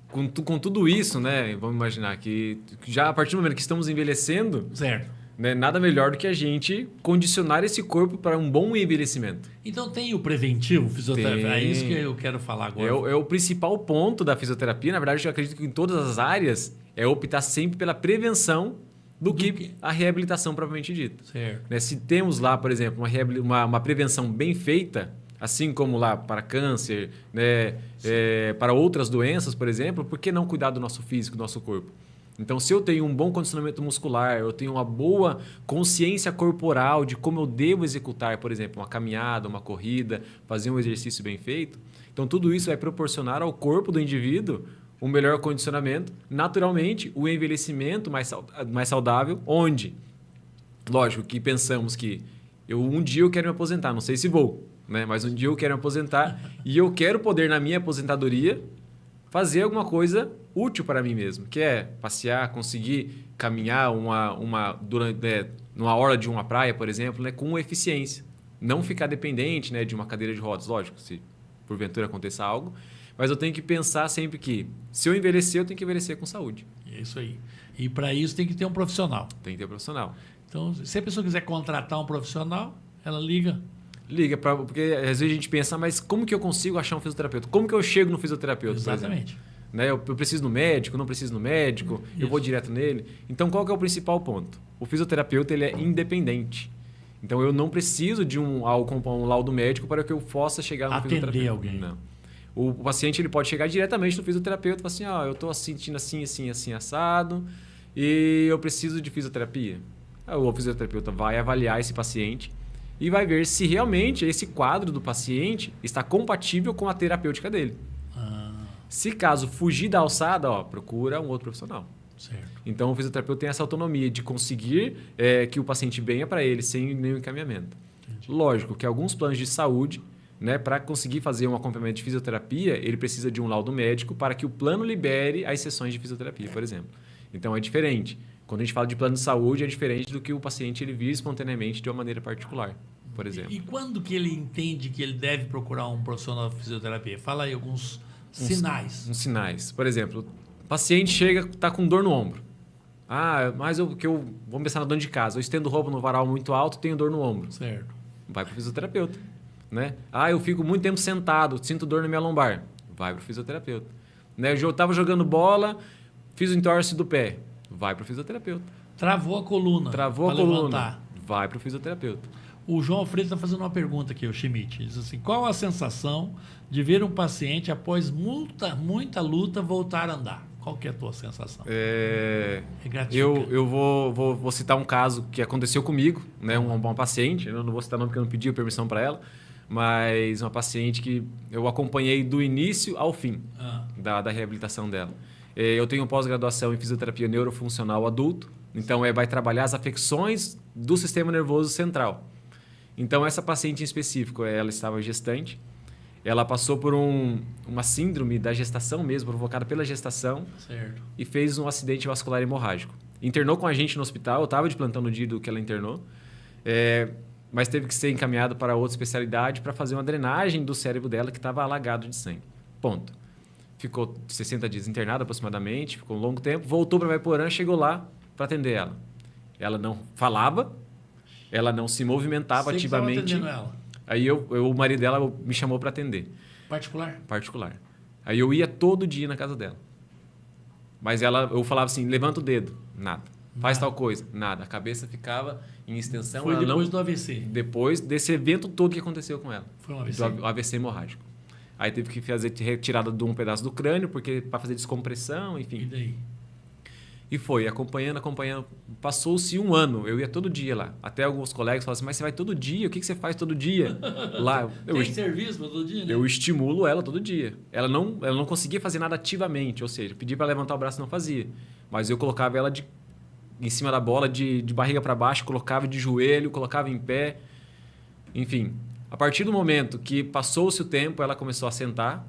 com tudo isso, né, vamos imaginar que já a partir do momento que estamos envelhecendo... Certo. Né, nada melhor do que a gente condicionar esse corpo para um bom envelhecimento. Então tem o preventivo fisioterapia? É isso que eu quero falar agora. É o principal ponto da fisioterapia. Na verdade, eu acredito que em todas as áreas é optar sempre pela prevenção do que a reabilitação propriamente dita. Certo. Né, se temos lá, por exemplo, uma prevenção bem feita, assim como lá para câncer, né, para outras doenças, por exemplo, por que não cuidar do nosso físico, do nosso corpo? Então, se eu tenho um bom condicionamento muscular, eu tenho uma boa consciência corporal de como eu devo executar, por exemplo, uma caminhada, uma corrida, fazer um exercício bem feito, então tudo isso vai proporcionar ao corpo do indivíduo um melhor condicionamento, naturalmente, o envelhecimento mais saudável, onde Lógico que pensamos que um dia eu quero me aposentar, não sei se vou, né? Mas um dia eu quero me aposentar e eu quero poder, na minha aposentadoria, fazer alguma coisa útil para mim mesmo, que é passear, conseguir caminhar numa orla de uma praia, por exemplo, né? Com eficiência. Não ficar dependente, né, de uma cadeira de rodas, lógico, se porventura aconteça algo. Mas eu tenho que pensar sempre que, se eu envelhecer, eu tenho que envelhecer com saúde. É isso aí. E para isso tem que ter um profissional. Tem que ter profissional. Então, se a pessoa quiser contratar um profissional, ela liga. Liga, porque às vezes a gente pensa, mas como que eu consigo achar um fisioterapeuta? Como que eu chego no fisioterapeuta, Exatamente. por exemplo? Né? Eu preciso no médico, não preciso no médico, eu vou direto nele. Então, qual que é o principal ponto? O fisioterapeuta ele é independente. Então, eu não preciso de um laudo médico para que eu possa chegar no fisioterapeuta. Atender alguém. Não. O paciente ele pode chegar diretamente no fisioterapeuta e falar assim, eu estou sentindo assim, assim, assim, assado e eu preciso de fisioterapia. O fisioterapeuta vai avaliar esse paciente e vai ver se realmente esse quadro do paciente está compatível com a terapêutica dele. Se caso fugir da alçada, procura um outro profissional. Certo. Então, o fisioterapeuta tem essa autonomia de conseguir que o paciente venha para ele sem nenhum encaminhamento. Entendi. Lógico que alguns planos de saúde, né, para conseguir fazer um acompanhamento de fisioterapia, ele precisa de um laudo médico para que o plano libere as sessões de fisioterapia, por exemplo. Então, é diferente. Quando a gente fala de plano de saúde, é diferente do que o paciente ele vir espontaneamente de uma maneira particular, por exemplo. E quando que ele entende que ele deve procurar um profissional de fisioterapia? Fala aí alguns sinais. Uns sinais. Por exemplo, o paciente chega, está com dor no ombro. Mas vamos pensar na dor de casa. Eu estendo roupa no varal muito alto, tenho dor no ombro. Certo. Vai para o fisioterapeuta. Né? Eu fico muito tempo sentado, sinto dor na minha lombar. Vai para o fisioterapeuta. Né? Eu estava jogando bola, fiz o entorse do pé. Vai para o fisioterapeuta. Travou a coluna. Travou a coluna. Levantar. Vai para o fisioterapeuta. O João Alfredo está fazendo uma pergunta aqui, o Schmidt. Ele diz assim, qual a sensação de ver um paciente, após muita luta, voltar a andar? Qual que é a tua sensação? É gratificante. Eu vou citar um caso que aconteceu comigo, né? Uma paciente, eu não vou citar nome porque eu não pedi permissão para ela, mas uma paciente que eu acompanhei do início ao fim da reabilitação dela. Eu tenho pós-graduação em fisioterapia neurofuncional adulto, então vai trabalhar as afecções do sistema nervoso central. Então, essa paciente em específico, ela estava gestante, ela passou por uma síndrome da gestação mesmo, provocada pela gestação, certo. E fez um acidente vascular hemorrágico. Internou com a gente no hospital, eu estava de plantão no dia do que ela internou, mas teve que ser encaminhado para outra especialidade para fazer uma drenagem do cérebro dela que estava alagado de sangue. Ponto. Ficou 60 dias internada aproximadamente, ficou um longo tempo, voltou para Vaiporã, chegou lá para atender ela. Ela não falava, ela não se movimentava ativamente. Ela. Aí o marido dela me chamou para atender. Particular? Particular. Aí eu ia todo dia na casa dela. Mas eu falava assim, levanta o dedo. Nada. Faz tal coisa. Nada. A cabeça ficava em extensão. Foi depois do AVC? Depois desse evento todo que aconteceu com ela. Foi um AVC? Do AVC hemorrágico. Aí teve que fazer retirada de um pedaço do crânio, porque para fazer descompressão, enfim. E daí? E foi, acompanhando. Passou-se um ano, eu ia todo dia lá. Até alguns colegas falavam assim, mas você vai todo dia? O que você faz todo dia? Lá, Tem serviço para todo dia, né? Eu estimulo ela todo dia. Ela não conseguia fazer nada ativamente, ou seja, pedia para levantar o braço não fazia. Mas eu colocava ela em cima da bola, de barriga para baixo, colocava de joelho, colocava em pé. Enfim, a partir do momento que passou-se o tempo, ela começou a sentar,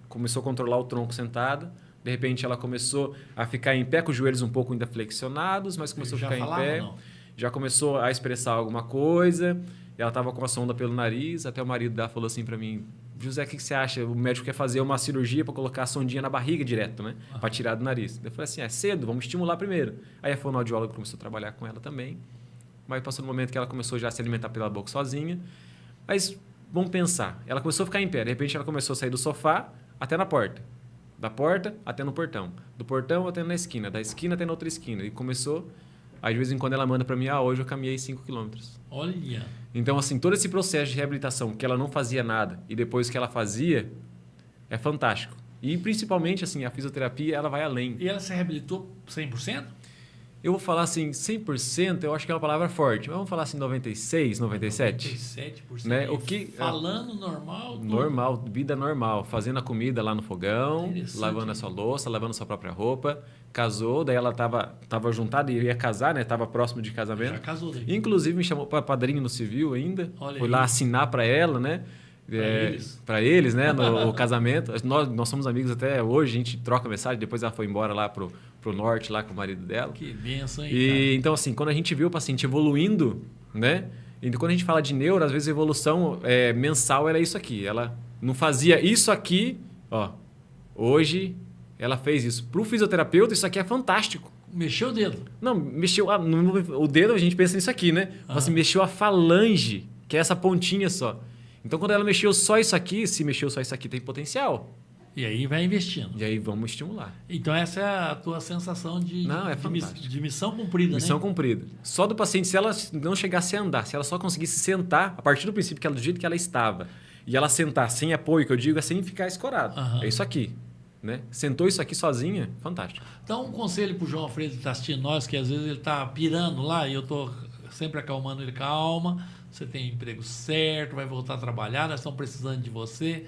começou a controlar o tronco sentada. De repente, ela começou a ficar em pé, com os joelhos um pouco ainda flexionados, mas começou a ficar em pé. Não? Já começou a expressar alguma coisa. Ela estava com a sonda pelo nariz. Até o marido dela falou assim para mim, José, o que você acha? O médico quer fazer uma cirurgia para colocar a sondinha na barriga direto, né? Para tirar do nariz. Eu falei assim, é cedo, vamos estimular primeiro. Aí a fonoaudióloga começou a trabalhar com ela também. Mas passou no momento que ela começou já a se alimentar pela boca sozinha. Mas vamos pensar. Ela começou a ficar em pé. De repente, ela começou a sair do sofá até na porta. Da porta até no portão. Do portão até na esquina. Da esquina até na outra esquina. E começou... Aí, de vez em quando, ela manda para mim, hoje eu caminhei 5 quilômetros. Olha! Então, assim, todo esse processo de reabilitação, que ela não fazia nada, e depois que ela fazia, é fantástico. E, principalmente, assim, a fisioterapia, ela vai além. E ela se reabilitou 100%? Eu vou falar assim, 100%, eu acho que é uma palavra forte. Mas vamos falar assim, 96, 97? 97%. Né? O que, falando normal? Tudo. Normal, vida normal. Fazendo a comida lá no fogão, Interessante, lavando a sua louça, lavando a sua própria roupa. Casou, daí ela tava juntada e ia casar, né? Tava próximo de casamento. Já casou daí. Inclusive me chamou para padrinho no civil ainda. Olha Fui aí. lá assinar para ela, né? Para eles, né? No casamento. Nós somos amigos até hoje, a gente troca mensagem. Depois ela foi embora lá pro norte, lá com o marido dela. Que benção, hein, E então, assim, quando a gente viu o paciente evoluindo, né? E quando a gente fala de neuro, às vezes a evolução mensal era isso aqui. Ela não fazia isso aqui, ó. Hoje ela fez isso. Para o fisioterapeuta, isso aqui é fantástico. Mexeu o dedo. Não, mexeu. O dedo, a gente pensa nisso aqui, né? Você mexeu a falange, que é essa pontinha só. Então, quando ela mexeu só isso aqui, se mexeu só isso aqui, tem potencial. E aí vai investindo. E aí vamos estimular. Então, essa é a tua sensação de missão cumprida, Missão né? cumprida. Só do paciente, se ela não chegasse a andar, se ela só conseguisse sentar, a partir do princípio que ela, do jeito que ela estava, e ela sentar sem apoio, que eu digo, é sem ficar escorado. É isso aqui. Né? Sentou isso aqui sozinha, fantástico. Então, um conselho para o João Alfredo que está assistindo nós, que às vezes ele está pirando lá e eu estou sempre acalmando ele. Calma, você tem emprego certo, vai voltar a trabalhar, nós estamos precisando de você.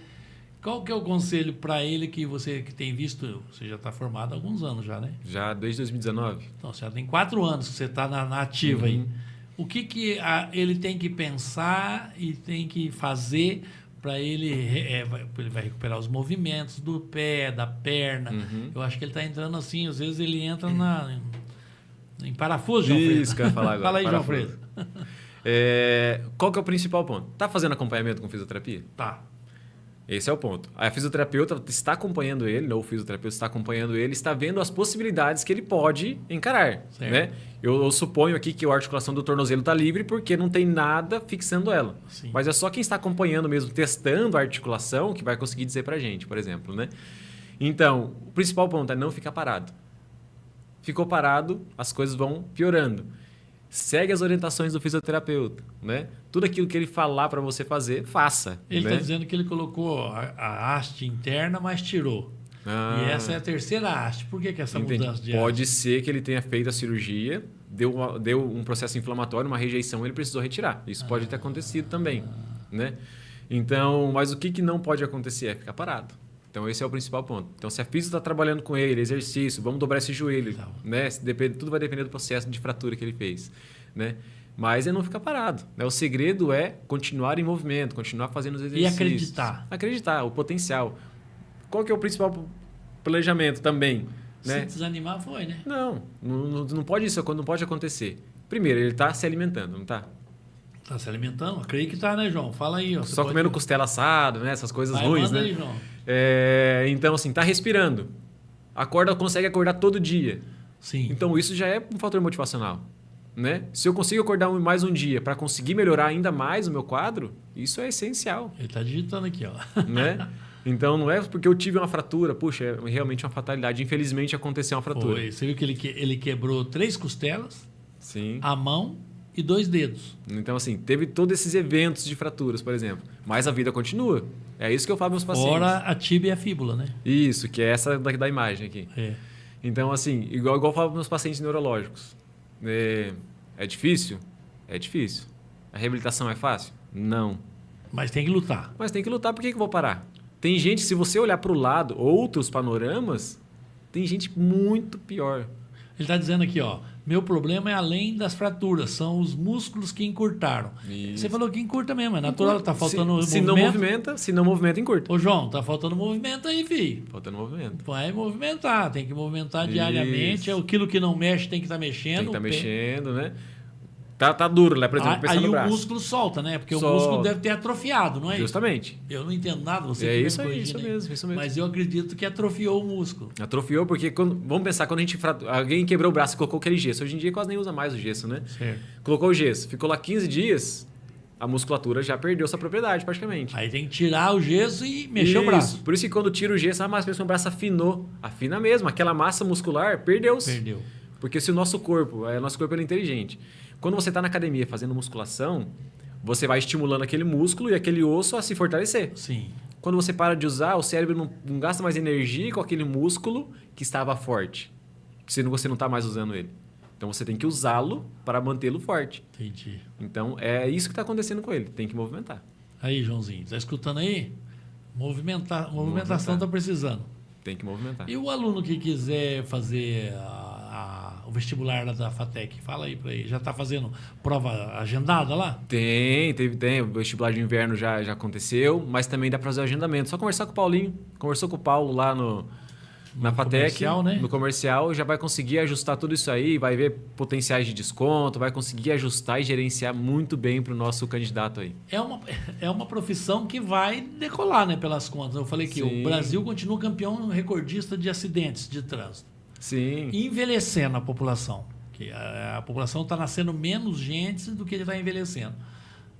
Qual que é o conselho para ele que você que tem visto? Você já está formado há alguns anos já, né? Já desde 2019. Então, você já tem 4 anos que você está na ativa aí. O que ele tem que pensar e tem que fazer para ele... ele vai recuperar os movimentos do pé, da perna. Eu acho que ele está entrando assim, às vezes ele entra em parafuso, João Alfredo. Isso que eu ia falar agora. Fala aí, João parafuso. Alfredo. Qual que é o principal ponto? Tá fazendo acompanhamento com fisioterapia? Tá. Esse é o ponto. A fisioterapeuta está acompanhando ele, ou o fisioterapeuta está acompanhando ele, está vendo as possibilidades que ele pode encarar. Né? Eu suponho aqui que a articulação do tornozelo está livre porque não tem nada fixando ela. Sim. Mas é só quem está acompanhando mesmo, testando a articulação, que vai conseguir dizer para a gente, por exemplo. Né? Então, o principal ponto é não ficar parado. Ficou parado, as coisas vão piorando. Segue as orientações do fisioterapeuta, né? Tudo aquilo que ele falar para você fazer, faça. Ele está né? dizendo que ele colocou a haste interna, mas tirou. E essa é a terceira haste. Por que essa mudança de haste? Pode ser que ele tenha feito a cirurgia, deu um processo inflamatório, uma rejeição, ele precisou retirar. Isso pode ter acontecido também, né? Então, mas o que não pode acontecer é ficar parado. Então, esse é o principal ponto. Então, se a física está trabalhando com ele, exercício, vamos dobrar esse joelho, né? Tudo vai depender do processo de fratura que ele fez, né? Mas é não ficar parado, né? O segredo é continuar em movimento, continuar fazendo os exercícios. E acreditar. Acreditar, o potencial. Qual que é o principal planejamento também? Né? Se desanimar, foi, né? Não pode isso, não pode acontecer. Primeiro, ele está se alimentando, não está? Está se alimentando? Creio que está, né, João? Fala aí. Ó, só comendo costela assada, né? Essas coisas ruins, né? Aí, João. Então, assim, está respirando. Consegue acordar todo dia. Sim. Então, isso já é um fator motivacional. Né? Se eu consigo acordar mais um dia para conseguir melhorar ainda mais o meu quadro, isso é essencial. Ele está digitando aqui, ó. Né? Então, não é porque eu tive uma fratura. Puxa, é realmente uma fatalidade. Infelizmente, aconteceu uma fratura. Foi. Você viu que ele quebrou 3 costelas, Sim. a mão e 2 dedos. Então, assim, teve todos esses eventos de fraturas, por exemplo. Mas a vida continua. É isso que eu falo para meus pacientes. Fora a tíbia e a fíbula, né? Isso, que é essa da imagem aqui. Então, assim, igual eu falo para meus pacientes neurológicos. É difícil? É difícil. A reabilitação é fácil? Não. Mas tem que lutar. Mas tem que lutar, por que eu vou parar? Tem gente, se você olhar para o lado, outros panoramas, tem gente muito pior. Ele está dizendo aqui, ó, meu problema é além das fraturas, são os músculos que encurtaram. Isso. Você falou que encurta mesmo, é natural, tá faltando movimento. Se não movimenta, encurta. Ô, João, tá faltando movimento aí, filho. Faltando movimento. Vai movimentar, tem que movimentar Isso. diariamente, aquilo que não mexe tem que estar mexendo. Tem que estar mexendo, né? Tá duro, né? Por exemplo, pensando aí no o braço. músculo solta, né? Porque Solta. o músculo deve ter atrofiado, não é Justamente. isso? Eu não entendo nada, você É que isso me aí, corrige, isso né? mesmo, isso mesmo. Mas eu acredito que atrofiou o músculo. Atrofiou porque, vamos pensar, quando a gente alguém quebrou o braço e colocou aquele gesso. Hoje em dia quase nem usa mais o gesso, né? Certo. Colocou o gesso, ficou lá 15 dias, a musculatura já perdeu sua propriedade praticamente. Aí tem que tirar o gesso e mexer o braço. Por isso que quando tira o gesso, mas pensa que o braço afinou. Afina mesmo, aquela massa muscular perdeu-se. Perdeu. Porque se o nosso corpo é inteligente. Quando você está na academia fazendo musculação, você vai estimulando aquele músculo e aquele osso a se fortalecer. Sim. Quando você para de usar, o cérebro não gasta mais energia com aquele músculo que estava forte. Se você não está mais usando ele. Então você tem que usá-lo para mantê-lo forte. Entendi. Então é isso que está acontecendo com ele. Tem que movimentar. Aí, Joãozinho, tá escutando aí? Movimentação está precisando. Tem que movimentar. E o aluno que quiser fazer o vestibular lá da FATEC, fala aí para ele. Já está fazendo prova agendada lá? Tem. O vestibular de inverno já aconteceu, mas também dá para fazer o agendamento. Só conversar com o Paulinho. Conversou com o Paulo lá na FATEC, comercial, né? no comercial, já vai conseguir ajustar tudo isso aí, vai ver potenciais de desconto, vai conseguir ajustar e gerenciar muito bem para o nosso candidato aí. É uma profissão que vai decolar, né, pelas contas. Eu falei que Sim. o Brasil continua campeão recordista de acidentes de trânsito. Sim. Envelhecendo a população. Que a população está nascendo menos gente do que está envelhecendo.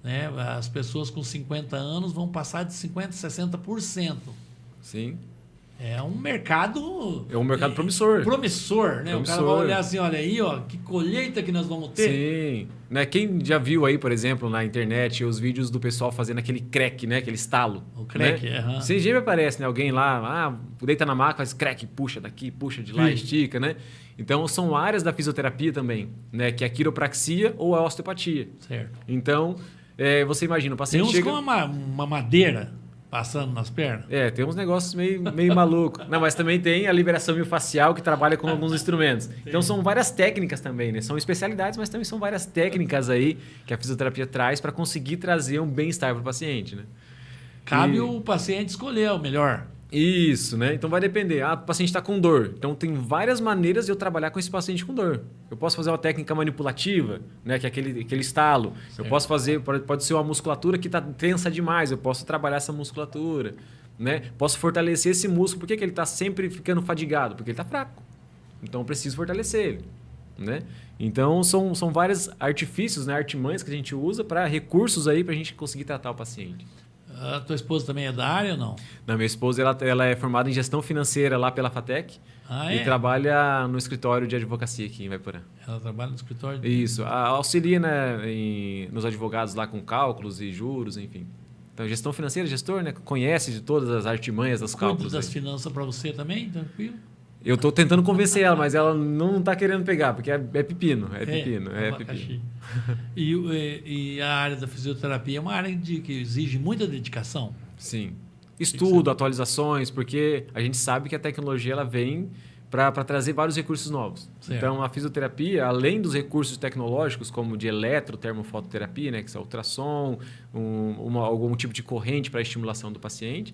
Né? As pessoas com 50 anos vão passar de 50% a 60%. Sim. É um mercado... É um mercado promissor. Promissor, né? O cara vai olhar assim, olha aí, ó, que colheita que nós vamos ter. Sim. Né? Quem já viu aí, por exemplo, na internet, os vídeos do pessoal fazendo aquele crack, né? Aquele estalo. O crack, né? aham. Sem jeito aparece, né? Alguém lá, deita na maca, faz crack, puxa daqui, puxa de lá, Sim. estica, né? Então, são áreas da fisioterapia também, né? Que é a quiropraxia ou a osteopatia. Certo. Então, você imagina, o Tem paciente uns chega... com uma madeira passando nas pernas. Tem uns negócios meio maluco. Não, mas também tem a liberação miofascial que trabalha com alguns instrumentos. Então são várias técnicas também, né? São especialidades, mas também são várias técnicas aí que a fisioterapia traz para conseguir trazer um bem-estar para o paciente, né? Cabe o paciente escolher o melhor. Isso, né? Então vai depender. O paciente está com dor. Então tem várias maneiras de eu trabalhar com esse paciente com dor. Eu posso fazer uma técnica manipulativa, né? Que é aquele estalo. Certo. Eu posso fazer, pode ser uma musculatura que está tensa demais. Eu posso trabalhar essa musculatura, né? Posso fortalecer esse músculo. Por que ele está sempre ficando fadigado? Porque ele está fraco. Então eu preciso fortalecer ele, né? Então são vários artifícios, né? Artimanhas que a gente usa para recursos aí para a gente conseguir tratar o paciente. A tua esposa também é da área ou não? Não, minha esposa ela é formada em gestão financeira lá pela FATEC e trabalha no escritório de advocacia aqui em Vaiporã. Ela trabalha no escritório? Isso, auxilia, né, nos advogados lá com cálculos e juros, enfim. Então, gestão financeira, gestor, né, conhece de todas as artimanhas dos cálculos. Cuida das aí. finanças para você também, tranquilo? Eu estou tentando convencer ela, mas ela não está querendo pegar, porque é pepino, é pepino. E a área da fisioterapia é uma área que exige muita dedicação? Sim. Estudo, atualizações, porque a gente sabe que a tecnologia ela vem para trazer vários recursos novos. Certo. Então, a fisioterapia, além dos recursos tecnológicos, como de eletrotermofototerapia, né, que é ultrassom, algum tipo de corrente para a estimulação do paciente,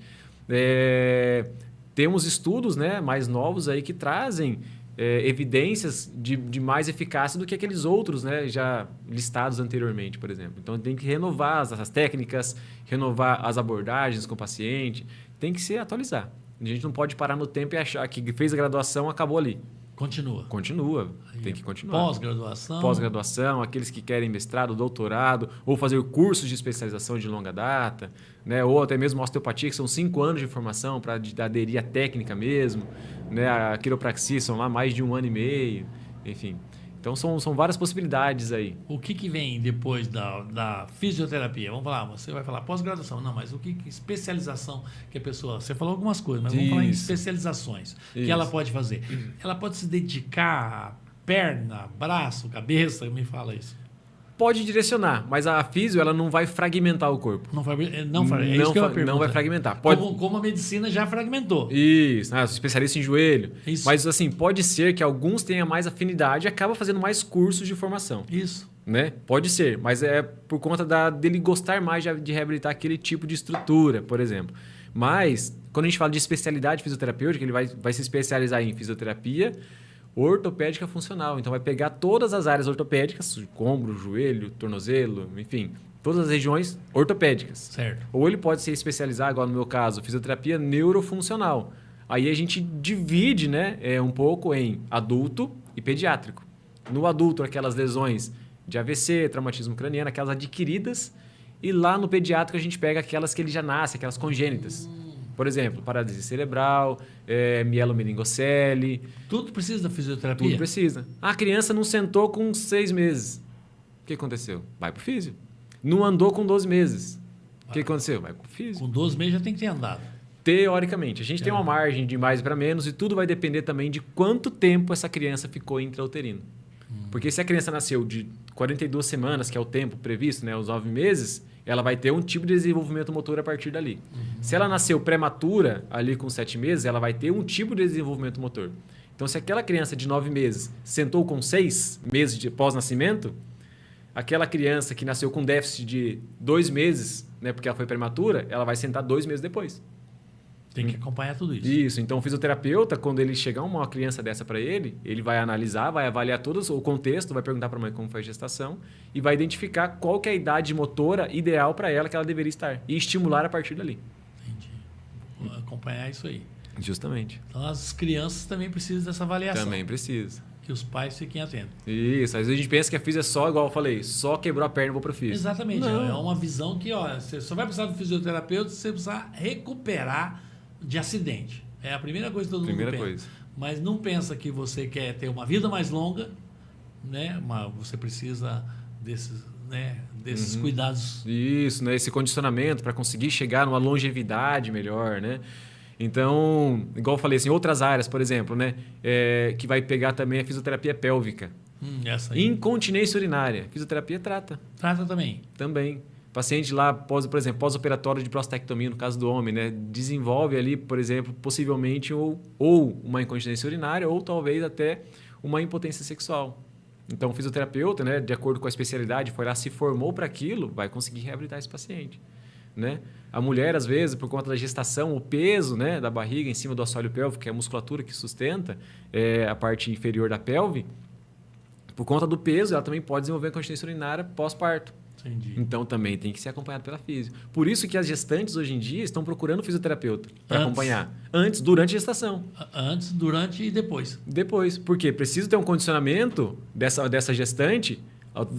temos estudos, né, mais novos aí que trazem evidências de mais eficácia do que aqueles outros, né, já listados anteriormente, por exemplo. Então, tem que renovar as técnicas, renovar as abordagens com o paciente, tem que se atualizar. A gente não pode parar no tempo e achar que fez a graduação, acabou ali. Continua. Continua, tem que continuar. Pós-graduação. Pós-graduação, aqueles que querem mestrado, doutorado, ou fazer cursos de especialização de longa data, né? Ou até mesmo osteopatia, que são 5 anos de formação para aderir à técnica mesmo. Né? A quiropraxia são lá mais de 1 ano e meio, enfim. Então, são várias possibilidades aí. O que vem depois da fisioterapia? Vamos falar, você vai falar pós-graduação. Não, mas que especialização que a pessoa... Você falou algumas coisas, mas vamos falar em especializações que ela pode fazer. Ela pode se dedicar a perna, braço, cabeça? Me fala isso. Pode direcionar, mas a fisio ela não vai fragmentar o corpo. Não vai fragmentar. Como a medicina já fragmentou. Isso, especialista em joelho. Isso. Mas assim, pode ser que alguns tenham mais afinidade e acabam fazendo mais cursos de formação. Isso. Né? Pode ser, mas é por conta dele gostar mais de reabilitar aquele tipo de estrutura, por exemplo. Mas, quando a gente fala de especialidade fisioterapêutica, ele vai se especializar em fisioterapia ortopédica funcional. Então, vai pegar todas as áreas ortopédicas, ombro, joelho, tornozelo, enfim, todas as regiões ortopédicas. Certo. Ou ele pode se especializar, igual no meu caso, fisioterapia neurofuncional. Aí a gente divide, né, um pouco em adulto e pediátrico. No adulto, aquelas lesões de AVC, traumatismo craniano, aquelas adquiridas. E lá no pediátrico a gente pega aquelas que ele já nasce, aquelas congênitas. Por exemplo, paralisia cerebral, mielomeningocele. Tudo precisa da fisioterapia? Tudo precisa. A criança não sentou com 6 meses. O que aconteceu? Vai pro físio. Não andou com 12 meses. O que aconteceu? Vai pro físio. Com 12 meses já tem que ter andado. Teoricamente. A gente tem uma margem de mais para menos e tudo vai depender também de quanto tempo essa criança ficou intrauterino. Porque se a criança nasceu de 42 semanas, que é o tempo previsto, né, os 9 meses, ela vai ter um tipo de desenvolvimento motor a partir dali. Se ela nasceu prematura, ali com 7 meses, ela vai ter um tipo de desenvolvimento motor. Então, se aquela criança de 9 meses sentou com 6 meses de pós-nascimento, aquela criança que nasceu com déficit de 2 meses, né, porque ela foi prematura, ela vai sentar 2 meses depois. Tem que acompanhar tudo isso. Isso. Então, o fisioterapeuta, quando ele chegar uma criança dessa para ele vai analisar, vai avaliar todo o contexto, vai perguntar para a mãe como foi a gestação e vai identificar qual que é a idade motora ideal para ela que ela deveria estar e estimular a partir dali. Entendi. Vou acompanhar isso aí. Justamente. Então, as crianças também precisam dessa avaliação. Também precisa. Que os pais fiquem atentos. Isso. Às vezes a gente pensa que a físio é só, igual eu falei, só quebrou a perna e vou pro físio. Exatamente. Não. É uma visão que, ó, você só vai precisar do fisioterapeuta se você precisar recuperar de acidente. É a primeira coisa que todo mundo pensa. Mas não pensa que você quer ter uma vida mais longa, né? Você precisa desses cuidados. Isso, né? Esse condicionamento para conseguir chegar numa longevidade melhor, né? Então, igual eu falei, assim, outras áreas, por exemplo, né? Que vai pegar também a fisioterapia pélvica. Essa aí. Incontinência urinária. Fisioterapia trata. Trata também. Também. Paciente lá, por exemplo, pós-operatório de prostatectomia, no caso do homem, né? Desenvolve ali, por exemplo, possivelmente ou uma incontinência urinária ou talvez até uma impotência sexual. Então, o fisioterapeuta, né, de acordo com a especialidade, foi lá, se formou para aquilo, vai conseguir reabilitar esse paciente. Né? A mulher, às vezes, por conta da gestação, o peso, né, da barriga em cima do assoalho pélvico, que é a musculatura que sustenta a parte inferior da pelve, por conta do peso, ela também pode desenvolver incontinência urinária pós-parto. Entendi. Então, também tem que ser acompanhado pela físio. Por isso que as gestantes, hoje em dia, estão procurando fisioterapeuta para acompanhar. Antes, durante a gestação. Antes, durante e depois. Depois. Por quê? Precisa ter um condicionamento dessa gestante...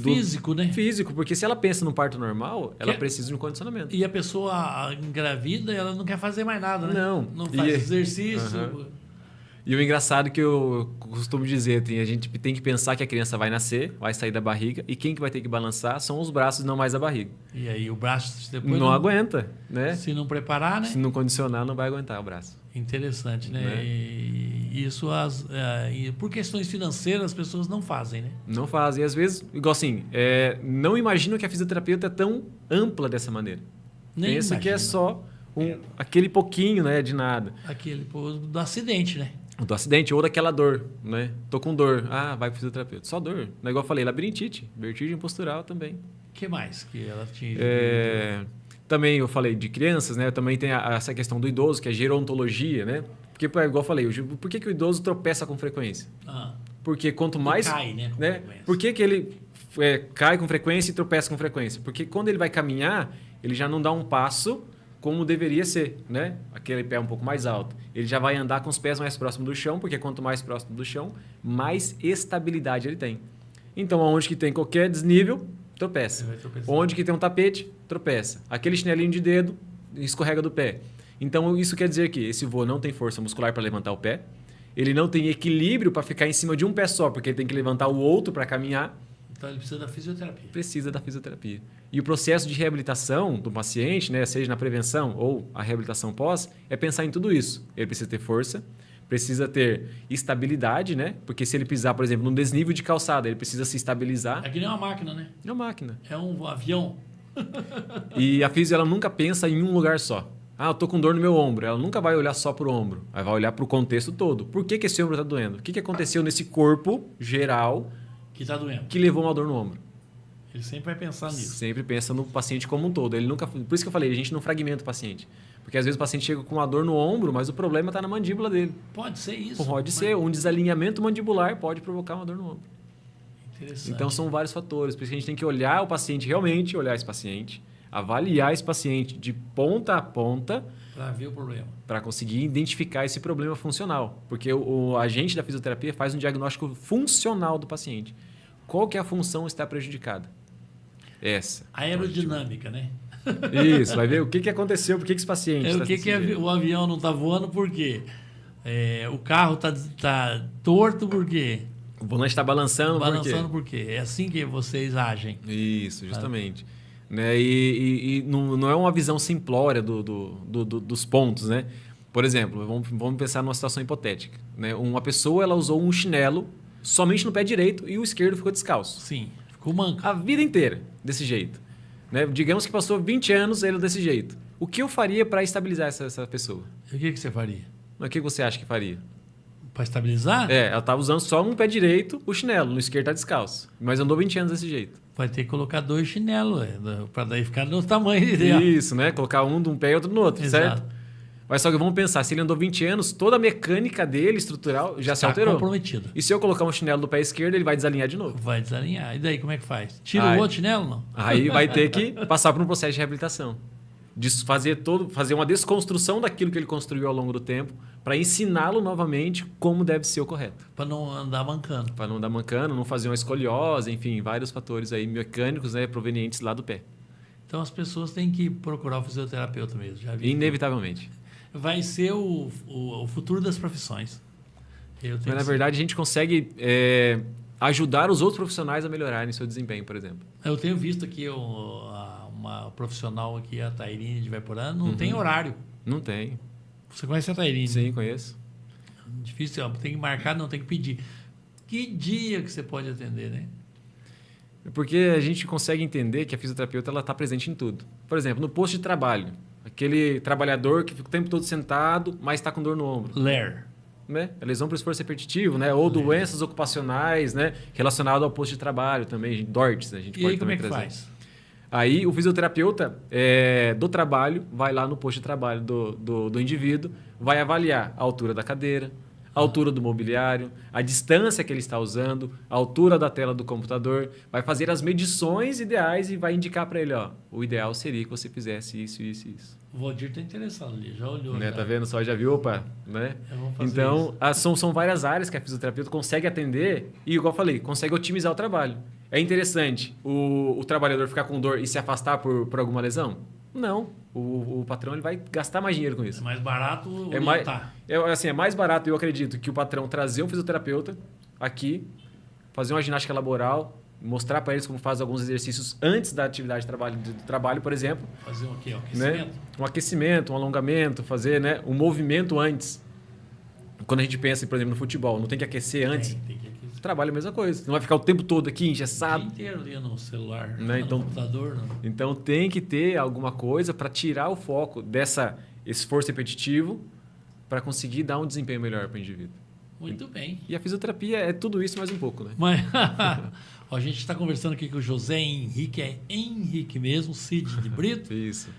Físico, né? Físico, porque se ela pensa no parto normal, ela precisa de um condicionamento. E a pessoa engravida, ela não quer fazer mais nada, né? Não faz exercício. E o engraçado que eu costumo dizer, a gente tem que pensar que a criança vai nascer, vai sair da barriga, e quem que vai ter que balançar são os braços, não mais a barriga. E aí o braço depois não aguenta, né? Se não preparar, né? Se não condicionar, não vai aguentar o braço. Interessante, né? E isso, por questões financeiras, as pessoas não fazem, né? Não fazem. E às vezes, igual assim, não imaginam que a fisioterapeuta é tão ampla dessa maneira. Nem pensa imagina. que é só aquele pouquinho, né, de nada. Aquele do acidente, né? Do acidente ou daquela dor, né? Tô com dor. Ah, vai pro fisioterapeuta. Só dor. Não é igual eu falei, labirintite, vertigem postural também. O que mais que ela tinha? Também eu falei de crianças, né? Também tem essa questão do idoso, que é gerontologia, né? Porque, igual eu falei, por que o idoso tropeça com frequência? Porque quanto mais... cai, né? Por que ele cai com frequência e tropeça com frequência? Porque quando ele vai caminhar, ele já não dá um passo como deveria ser, né? Aquele pé um pouco mais alto. Ele já vai andar com os pés mais próximos do chão, porque quanto mais próximo do chão, mais estabilidade ele tem. Então, onde que tem qualquer desnível, tropeça. Onde que tem um tapete, tropeça. Aquele chinelinho de dedo, escorrega do pé. Então, isso quer dizer que esse vô não tem força muscular para levantar o pé, ele não tem equilíbrio para ficar em cima de um pé só, porque ele tem que levantar o outro para caminhar. Então, ele precisa da fisioterapia. Precisa da fisioterapia. E o processo de reabilitação do paciente, né, seja na prevenção ou a reabilitação pós, é pensar em tudo isso. Ele precisa ter força, precisa ter estabilidade, né? Porque se ele pisar, por exemplo, num desnível de calçada, ele precisa se estabilizar. É que nem uma máquina, né? É uma máquina. É um avião. E a físio, ela nunca pensa em um lugar só. Ah, eu tô com dor no meu ombro. Ela nunca vai olhar só para o ombro. Ela vai olhar para o contexto todo. Por que esse ombro está doendo? O que aconteceu nesse corpo geral que está doendo, que levou uma dor no ombro? Ele sempre vai pensar nisso. Sempre pensa no paciente como um todo. Ele nunca, por isso que eu falei, a gente não fragmenta o paciente. Porque às vezes o paciente chega com uma dor no ombro, mas o problema está na mandíbula dele. Pode ser isso. Pode ser. Um desalinhamento mandibular pode provocar uma dor no ombro. Interessante. Então são vários fatores. Por isso que a gente tem que olhar o paciente, realmente olhar esse paciente, avaliar esse paciente de ponta a ponta. Para ver o problema. Para conseguir identificar esse problema funcional. Porque o agente da fisioterapia faz um diagnóstico funcional do paciente. Qual que é a função que está prejudicada? Essa. A aerodinâmica, né? Isso, vai ver o que aconteceu, por que esse paciente está o avião não está voando, por quê? O carro está torto, por quê? O volante está balançando, por quê? É assim que vocês agem. Isso, justamente. Né? E não é uma visão simplória dos pontos, né? Por exemplo, vamos pensar numa situação hipotética. Né? Uma pessoa ela usou um chinelo somente no pé direito e o esquerdo ficou descalço. Sim, ficou manco. A vida inteira desse jeito. Né? Digamos que passou 20 anos ele desse jeito. O que eu faria para estabilizar essa pessoa? E o que você faria? O que você acha que faria? Para estabilizar? Ela estava usando só no pé direito o chinelo, no esquerdo tá descalço. Mas andou 20 anos desse jeito. Vai ter que colocar 2 chinelos, para daí ficar no tamanho ideal. Isso, né? Colocar um de um pé e outro no outro, Exato. certo? Mas só que vamos pensar, se ele andou 20 anos, toda a mecânica dele, estrutural, já se alterou. Comprometido. E se eu colocar um chinelo do pé esquerdo, ele vai desalinhar de novo. Vai desalinhar. E daí, como é que faz? Tira Aí- o outro chinelo, não? Aí vai ter que passar por um processo de reabilitação. Fazer uma desconstrução daquilo que ele construiu ao longo do tempo para ensiná-lo novamente como deve ser o correto. Para não andar mancando. Para não andar mancando, não fazer uma escoliose, enfim, vários fatores aí mecânicos, né, provenientes lá do pé. Então, as pessoas têm que procurar o fisioterapeuta mesmo. Já vi. Inevitavelmente. Vai ser o futuro das profissões. Mas, na verdade, a gente consegue ajudar os outros profissionais a melhorarem seu desempenho, por exemplo. Eu tenho visto aqui uma profissional aqui, a Tairine de Vaiporã, não Uhum. tem horário. Não tem. Você conhece a Tairine? Sim, conheço. Difícil, ó, tem que marcar, não tem que pedir. Que dia que você pode atender, né? Porque a gente consegue entender que a fisioterapeuta está presente em tudo. Por exemplo, no posto de trabalho. Aquele trabalhador que fica o tempo todo sentado, mas está com dor no ombro. Ler. Né? A lesão por esforço repetitivo, né? Ou doenças ocupacionais, né? Relacionado ao posto de trabalho também, DORTs, né? A gente E pode aí, como é também que trazer. faz? Aí o fisioterapeuta do trabalho vai lá no posto de trabalho do indivíduo, vai avaliar a altura da cadeira, a altura do mobiliário, a distância que ele está usando, a altura da tela do computador, vai fazer as medições ideais e vai indicar para ele, ó, o ideal seria que você fizesse isso, isso e isso. O Valdir está interessado ali, já olhou. Né? Já. Tá vendo só? Já viu? Opa, né? Eu vou fazer Então, isso. são várias áreas que a fisioterapeuta consegue atender e, igual eu falei, consegue otimizar o trabalho. É interessante o trabalhador ficar com dor e se afastar por alguma lesão? Não. O patrão ele vai gastar mais dinheiro com isso. É mais barato É mais, orientar. é mais barato, eu acredito, que o patrão trazer um fisioterapeuta aqui, fazer uma ginástica laboral, mostrar para eles como faz alguns exercícios antes da atividade do trabalho, por exemplo. Fazer o quê? Um Né? aquecimento? Um aquecimento, um alongamento, fazer, né, um movimento antes. Quando a gente pensa, por exemplo, no futebol, não tem que aquecer antes. Tem que aquecer. Trabalho é a mesma coisa. Não vai ficar o tempo todo aqui O dia engessado. inteiro ali no celular, Né? no Então- computador. Então tem que ter alguma coisa para tirar o foco desse esforço repetitivo para conseguir dar um desempenho melhor para o indivíduo. Muito bem. E a fisioterapia é tudo isso mais um pouco, né? Mas ó, a gente está conversando aqui com o José Henrique, é Henrique mesmo, Cid de Brito. Isso.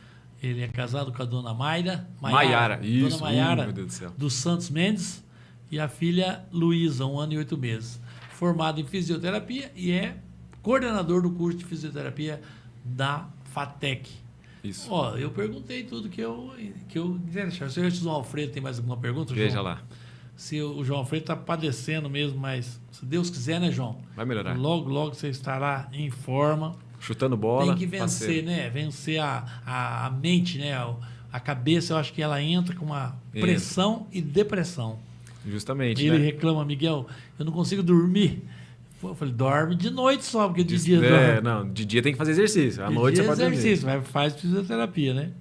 Ele é casado com a dona Maiara. Isso. Dona Maiara Meu Deus do céu. dos Santos Mendes e a filha Luísa, 1 ano e 8 meses. Formado em fisioterapia e é coordenador do curso de fisioterapia da FATEC. Isso. Ó, eu perguntei tudo que eu queria deixar. Se o João Alfredo tem mais alguma pergunta, Veja João? lá. Se o João Alfredo está padecendo mesmo, mas se Deus quiser, né, João? Vai melhorar. Logo, logo você estará em forma. Chutando bola. Tem que vencer, parceiro. né? Vencer a mente, né? A cabeça, eu acho que ela entra com uma Entra. pressão e depressão. Justamente, Ele né? reclama, Miguel, eu não consigo dormir. Pô, eu falei, dorme de noite só, porque de dia dorme. Não, de dia tem que fazer exercício. À De noite dia você pode dormir. exercício, mas faz fisioterapia, né?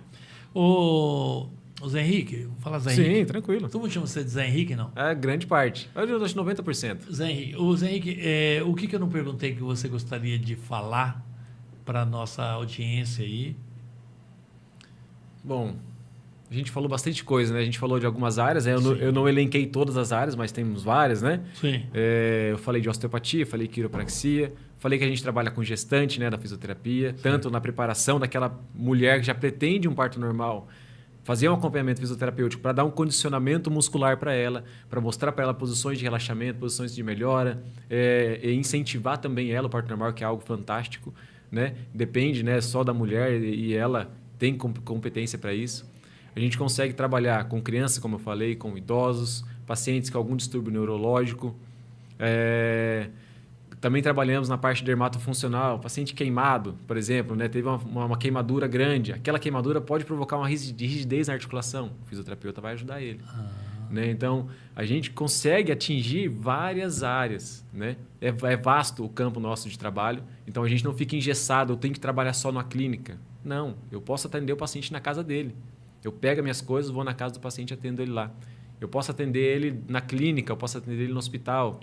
O Zé Henrique, vamos falar Zé Sim, Henrique. tranquilo. Todo mundo chama você de Zé Henrique, não? É grande parte. Eu acho 90%. Zé Henrique, o que eu não perguntei que você gostaria de falar para a nossa audiência aí? Bom, a gente falou bastante coisa, né? A gente falou de algumas áreas, né? Eu não elenquei todas as áreas, mas temos várias, né? Sim. Eu falei de osteopatia, falei quiropraxia, falei que a gente trabalha com gestante, né, da fisioterapia, tanto na preparação daquela mulher que já pretende um parto normal, fazer um acompanhamento fisioterapêutico para dar um condicionamento muscular para ela, para mostrar para ela posições de relaxamento, posições de melhora, e incentivar também ela o parto normal, que é algo fantástico, né? Depende, né, só da mulher e ela tem competência para isso. A gente consegue trabalhar com crianças, como eu falei, com idosos, pacientes com algum distúrbio neurológico. Também trabalhamos na parte dermatofuncional, paciente queimado, por exemplo, né? Teve uma queimadura grande. Aquela queimadura pode provocar uma rigidez na articulação. O fisioterapeuta vai ajudar ele. Né? Então, a gente consegue atingir várias áreas. Né? É vasto o campo nosso de trabalho. Então, a gente não fica engessado, eu tenho que trabalhar só na clínica. Não, eu posso atender o paciente na casa dele. Eu pego minhas coisas, vou na casa do paciente e atendo ele lá. Eu posso atender ele na clínica, eu posso atender ele no hospital.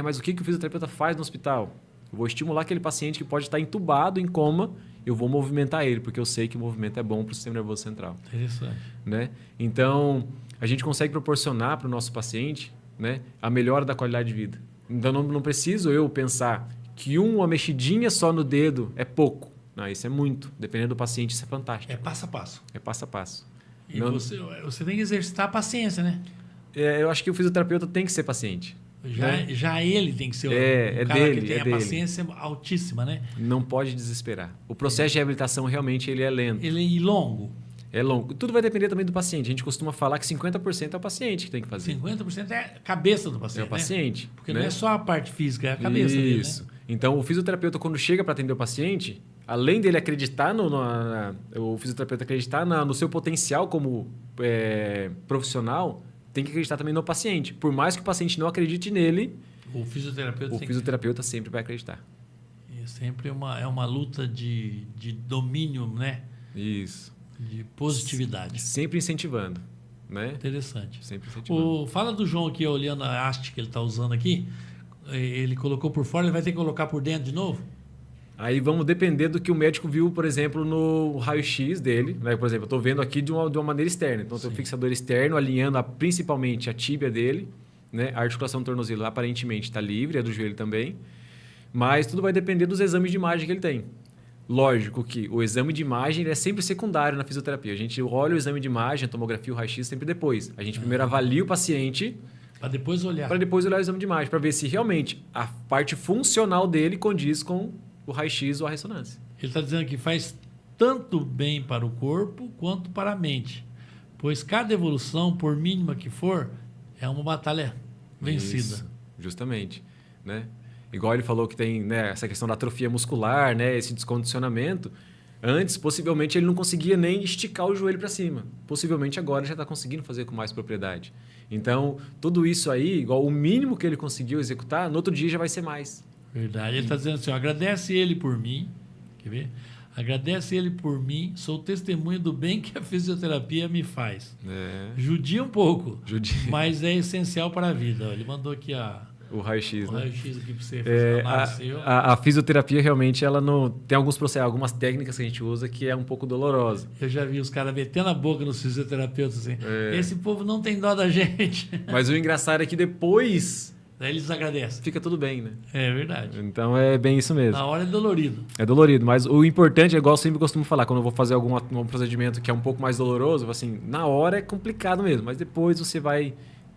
Mas o que o fisioterapeuta faz no hospital? Eu vou estimular aquele paciente que pode estar entubado, em coma, eu vou movimentar ele, porque eu sei que o movimento é bom para o sistema nervoso central. Interessante. Né? Então, a gente consegue proporcionar para o nosso paciente, né, a melhora da qualidade de vida. Então, não preciso eu pensar que uma mexidinha só no dedo é pouco. Não, isso é muito. Dependendo do paciente, isso é fantástico. É passo a passo. É passo a passo. E você tem que exercitar a paciência, né? Eu acho que o fisioterapeuta tem que ser paciente. Já ele tem que ser um cara dele, que tem a paciência altíssima, né? Não pode desesperar. O processo de reabilitação realmente ele é lento. Ele é longo. É longo. Tudo vai depender também do paciente. A gente costuma falar que 50% é o paciente que tem que fazer. 50% é a cabeça do paciente. É o paciente. Né? Porque não é só a parte física, é a cabeça dele. Isso. Né? Então, o fisioterapeuta, quando chega para atender o paciente, além dele acreditar o fisioterapeuta acreditar no seu potencial como profissional, tem que acreditar também no paciente. Por mais que o paciente não acredite nele, o fisioterapeuta sempre vai acreditar. É sempre uma luta de domínio, né? Isso. De positividade. Sempre incentivando, né? Interessante. Sempre incentivando. Fala do João aqui, olhando a haste que ele está usando aqui. Ele colocou por fora, ele vai ter que colocar por dentro de novo? Aí vamos depender do que o médico viu, por exemplo, no raio-x dele. Né? Por exemplo, eu estou vendo aqui de uma maneira externa. Então, tem o fixador externo alinhando principalmente a tíbia dele. Né? A articulação do tornozelo aparentemente está livre, é do joelho também. Mas tudo vai depender dos exames de imagem que ele tem. Lógico que o exame de imagem é sempre secundário na fisioterapia. A gente olha o exame de imagem, a tomografia, o raio-x sempre depois. A gente primeiro avalia o paciente... Para depois olhar. Para depois olhar o exame de imagem, para ver se realmente a parte funcional dele condiz com o raio-x ou a ressonância. Ele está dizendo que faz tanto bem para o corpo quanto para a mente, pois cada evolução, por mínima que for, é uma batalha vencida. Isso, justamente. Né? Igual ele falou que tem, né, essa questão da atrofia muscular, né, esse descondicionamento. Antes, possivelmente, ele não conseguia nem esticar o joelho para cima. Possivelmente, agora já está conseguindo fazer com mais propriedade. Então, tudo isso aí, igual o mínimo que ele conseguiu executar, no outro dia já vai ser mais. Verdade. Ele está dizendo assim, ó, agradece ele por mim. Quer ver? Agradece ele por mim. Sou testemunho do bem que a fisioterapia me faz. Judia um pouco, mas é essencial para a vida. Ele mandou aqui o raio-x, o né? raio-x aqui para você fazer a fisioterapia realmente ela não tem algumas técnicas que a gente usa que é um pouco dolorosa. Eu já vi os caras metendo a boca nos fisioterapeutas assim. Esse povo não tem dó da gente. Mas o engraçado é que depois daí eles agradecem. Fica tudo bem, né? É verdade. Então é bem isso mesmo. Na hora é dolorido. É dolorido, mas o importante é igual eu sempre costumo falar, quando eu vou fazer algum procedimento que é um pouco mais doloroso, assim, na hora é complicado mesmo, mas depois você vai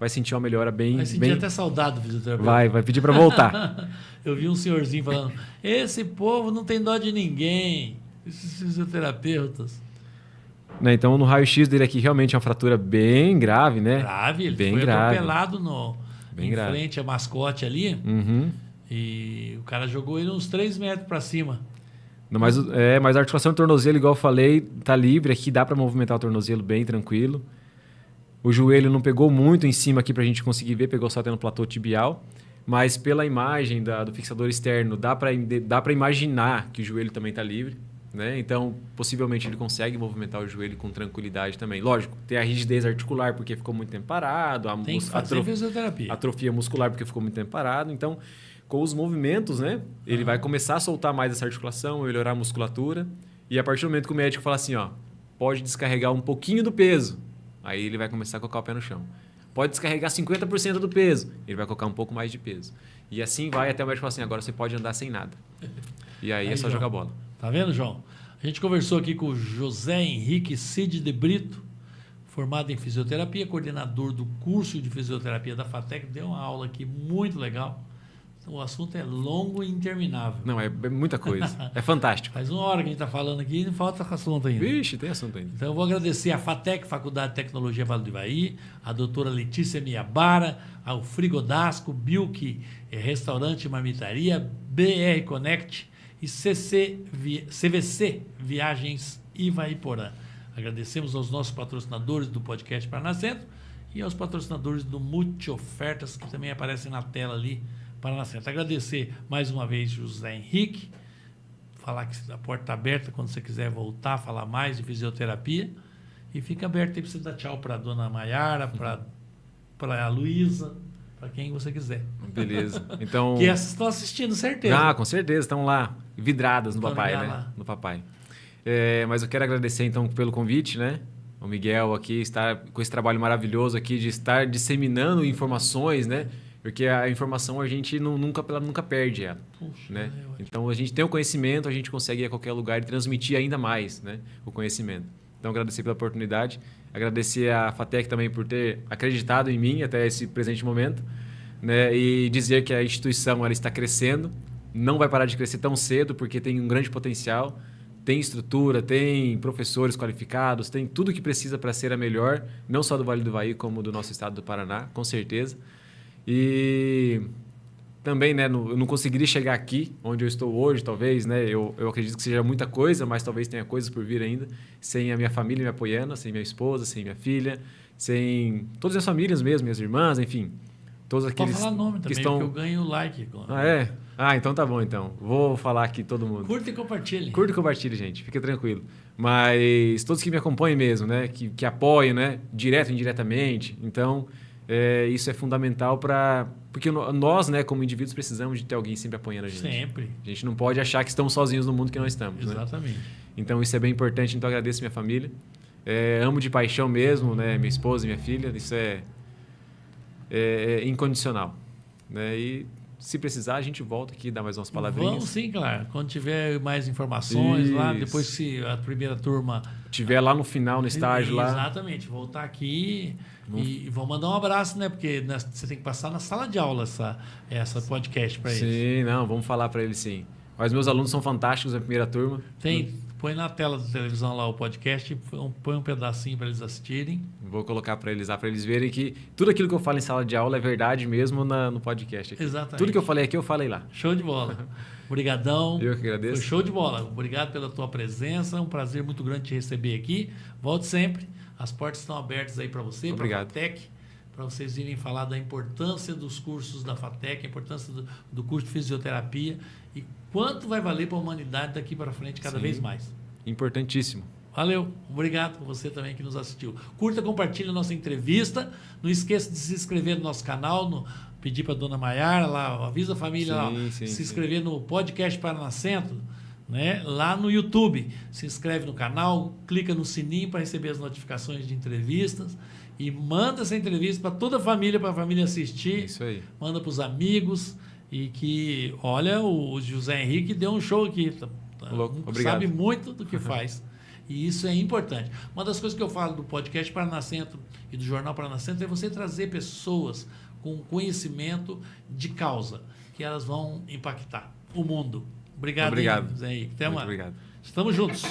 sentir uma melhora bem... Vai sentir até saudade do fisioterapeuta. Vai pedir para voltar. Eu vi um senhorzinho falando, esse povo não tem dó de ninguém, esses fisioterapeutas. Né, então, no raio-x dele aqui, realmente é uma fratura bem grave, né? Grave, ele bem foi grave. atropelado em frente à mascote ali. Uhum. E o cara jogou ele uns 3 metros para cima. Não, mas a articulação do tornozelo, igual eu falei, tá livre aqui, dá para movimentar o tornozelo bem tranquilo. O joelho não pegou muito em cima aqui para a gente conseguir ver, pegou só até no platô tibial. Mas pela imagem do fixador externo, dá para imaginar que o joelho também está livre. Né? Então, possivelmente ele consegue movimentar o joelho com tranquilidade também. Lógico, tem a rigidez articular porque ficou muito tempo parado. Tem que fazer fisioterapia. Atrofia muscular porque ficou muito tempo parado. Então, com os movimentos, né, ele vai começar a soltar mais essa articulação, melhorar a musculatura. E a partir do momento que o médico fala assim, ó, pode descarregar um pouquinho do peso, aí ele vai começar a colocar o pé no chão. Pode descarregar 50% do peso, ele vai colocar um pouco mais de peso. E assim vai até o médico falar assim, agora você pode andar sem nada. E aí é só jogar bola. Tá vendo, João? A gente conversou aqui com o José Henrique Cid de Brito, formado em fisioterapia, coordenador do curso de fisioterapia da FATEC, deu uma aula aqui muito legal. O assunto é longo e interminável. Não, é muita coisa. É fantástico. Faz 1 hora que a gente está falando aqui e não falta assunto ainda. Vixe, tem assunto ainda. Então eu vou agradecer a FATEC, Faculdade de Tecnologia Vale do Ivaí, a doutora Letícia Miabara, ao Frigodasco, Bilk, Restaurante e Marmitaria, BR Connect e CVC Viagens Ivaiporã. Agradecemos aos nossos patrocinadores do podcast Paraná Centro e aos patrocinadores do Multiofertas, que também aparecem na tela ali, Paraná Centro. Agradecer mais uma vez José Henrique, falar que a porta está aberta quando você quiser voltar, falar mais de fisioterapia. E fica aberto aí para você dar tchau para a dona Maiara, para a Luísa, para quem você quiser. Beleza. Então... Que essas estão assistindo, certeza. Ah, com certeza. Estão lá, vidradas no Estão papai, né? lá. No papai. Mas eu quero agradecer, então, pelo convite, né? O Miguel aqui está com esse trabalho maravilhoso aqui de estar disseminando informações, né? Porque a informação a gente nunca perde ela. Puxa, né? ótimo. Então, a gente tem o conhecimento, a gente consegue ir a qualquer lugar e transmitir ainda mais, né? O conhecimento. Então, agradecer pela oportunidade. Agradecer à FATEC também por ter acreditado em mim até esse presente momento. Né? E dizer que a instituição ela está crescendo. Não vai parar de crescer tão cedo, porque tem um grande potencial. Tem estrutura, tem professores qualificados, tem tudo que precisa para ser a melhor, não só do Vale do Ivaí, como do nosso estado do Paraná, com certeza. E também, né, eu não conseguiria chegar aqui, onde eu estou hoje, talvez, né? Eu acredito que seja muita coisa, mas talvez tenha coisas por vir ainda, sem a minha família me apoiando, sem minha esposa, sem minha filha, sem todas as famílias mesmo, minhas irmãs, enfim. Todos aqueles Pode falar nome que também, estão... porque eu ganho like. Ah, é? Ah, então tá bom, então. Vou falar aqui todo mundo. Curta e compartilhe. Curta e compartilhe, gente. Fica tranquilo. Mas todos que me acompanham mesmo, né? Que apoiam, né? Direto e indiretamente. Então, isso é fundamental para... Porque nós, né, como indivíduos, precisamos de ter alguém sempre apoiando a gente. Sempre. A gente não pode achar que estamos sozinhos no mundo que nós estamos, né? Exatamente. Então, isso é bem importante. Então, agradeço minha família. Amo de paixão mesmo, né? Minha esposa e minha filha. Isso é incondicional. Né? E se precisar, a gente volta aqui e dá mais umas palavrinhas. Vamos sim, claro. Quando tiver mais informações lá, Isso. depois que a primeira turma... Tiver lá no final, no estágio lá. Exatamente. Voltar aqui e vou mandar um abraço, né? Porque você tem que passar na sala de aula essa podcast para eles. Sim, não, vamos falar para eles sim. Mas meus alunos são fantásticos na primeira turma. Põe na tela da televisão lá o podcast, põe um pedacinho para eles assistirem. Vou colocar para eles lá, para eles verem que tudo aquilo que eu falo em sala de aula é verdade mesmo no podcast aqui. Exatamente. Tudo que eu falei aqui, eu falei lá. Show de bola. Obrigadão. Eu que agradeço. Foi show de bola. Obrigado pela tua presença. Um prazer muito grande te receber aqui. Volte sempre. As portas estão abertas aí para você, para a FATEC, para vocês irem falar da importância dos cursos da FATEC, a importância do curso de fisioterapia e quanto vai valer para a humanidade daqui para frente cada vez mais. Importantíssimo. Valeu. Obrigado por você também que nos assistiu. Curta, compartilhe a nossa entrevista. Não esqueça de se inscrever no nosso canal, pedir para a dona Maiara lá, avisa a família lá, se inscrever no podcast Paraná Centro, né? Lá no YouTube. Se inscreve no canal, clica no sininho para receber as notificações de entrevistas e manda essa entrevista para toda a família, para a família assistir. Isso aí. Manda para os amigos e que, olha, o José Henrique deu um show aqui. Obrigado. Sabe muito do que faz. E isso é importante. Uma das coisas que eu falo do podcast Paraná Centro e do Jornal Paraná Centro é você trazer pessoas com conhecimento de causa, que elas vão impactar o mundo. Obrigado. Obrigado. Zé Henrique. Até mais. Obrigado. Estamos juntos.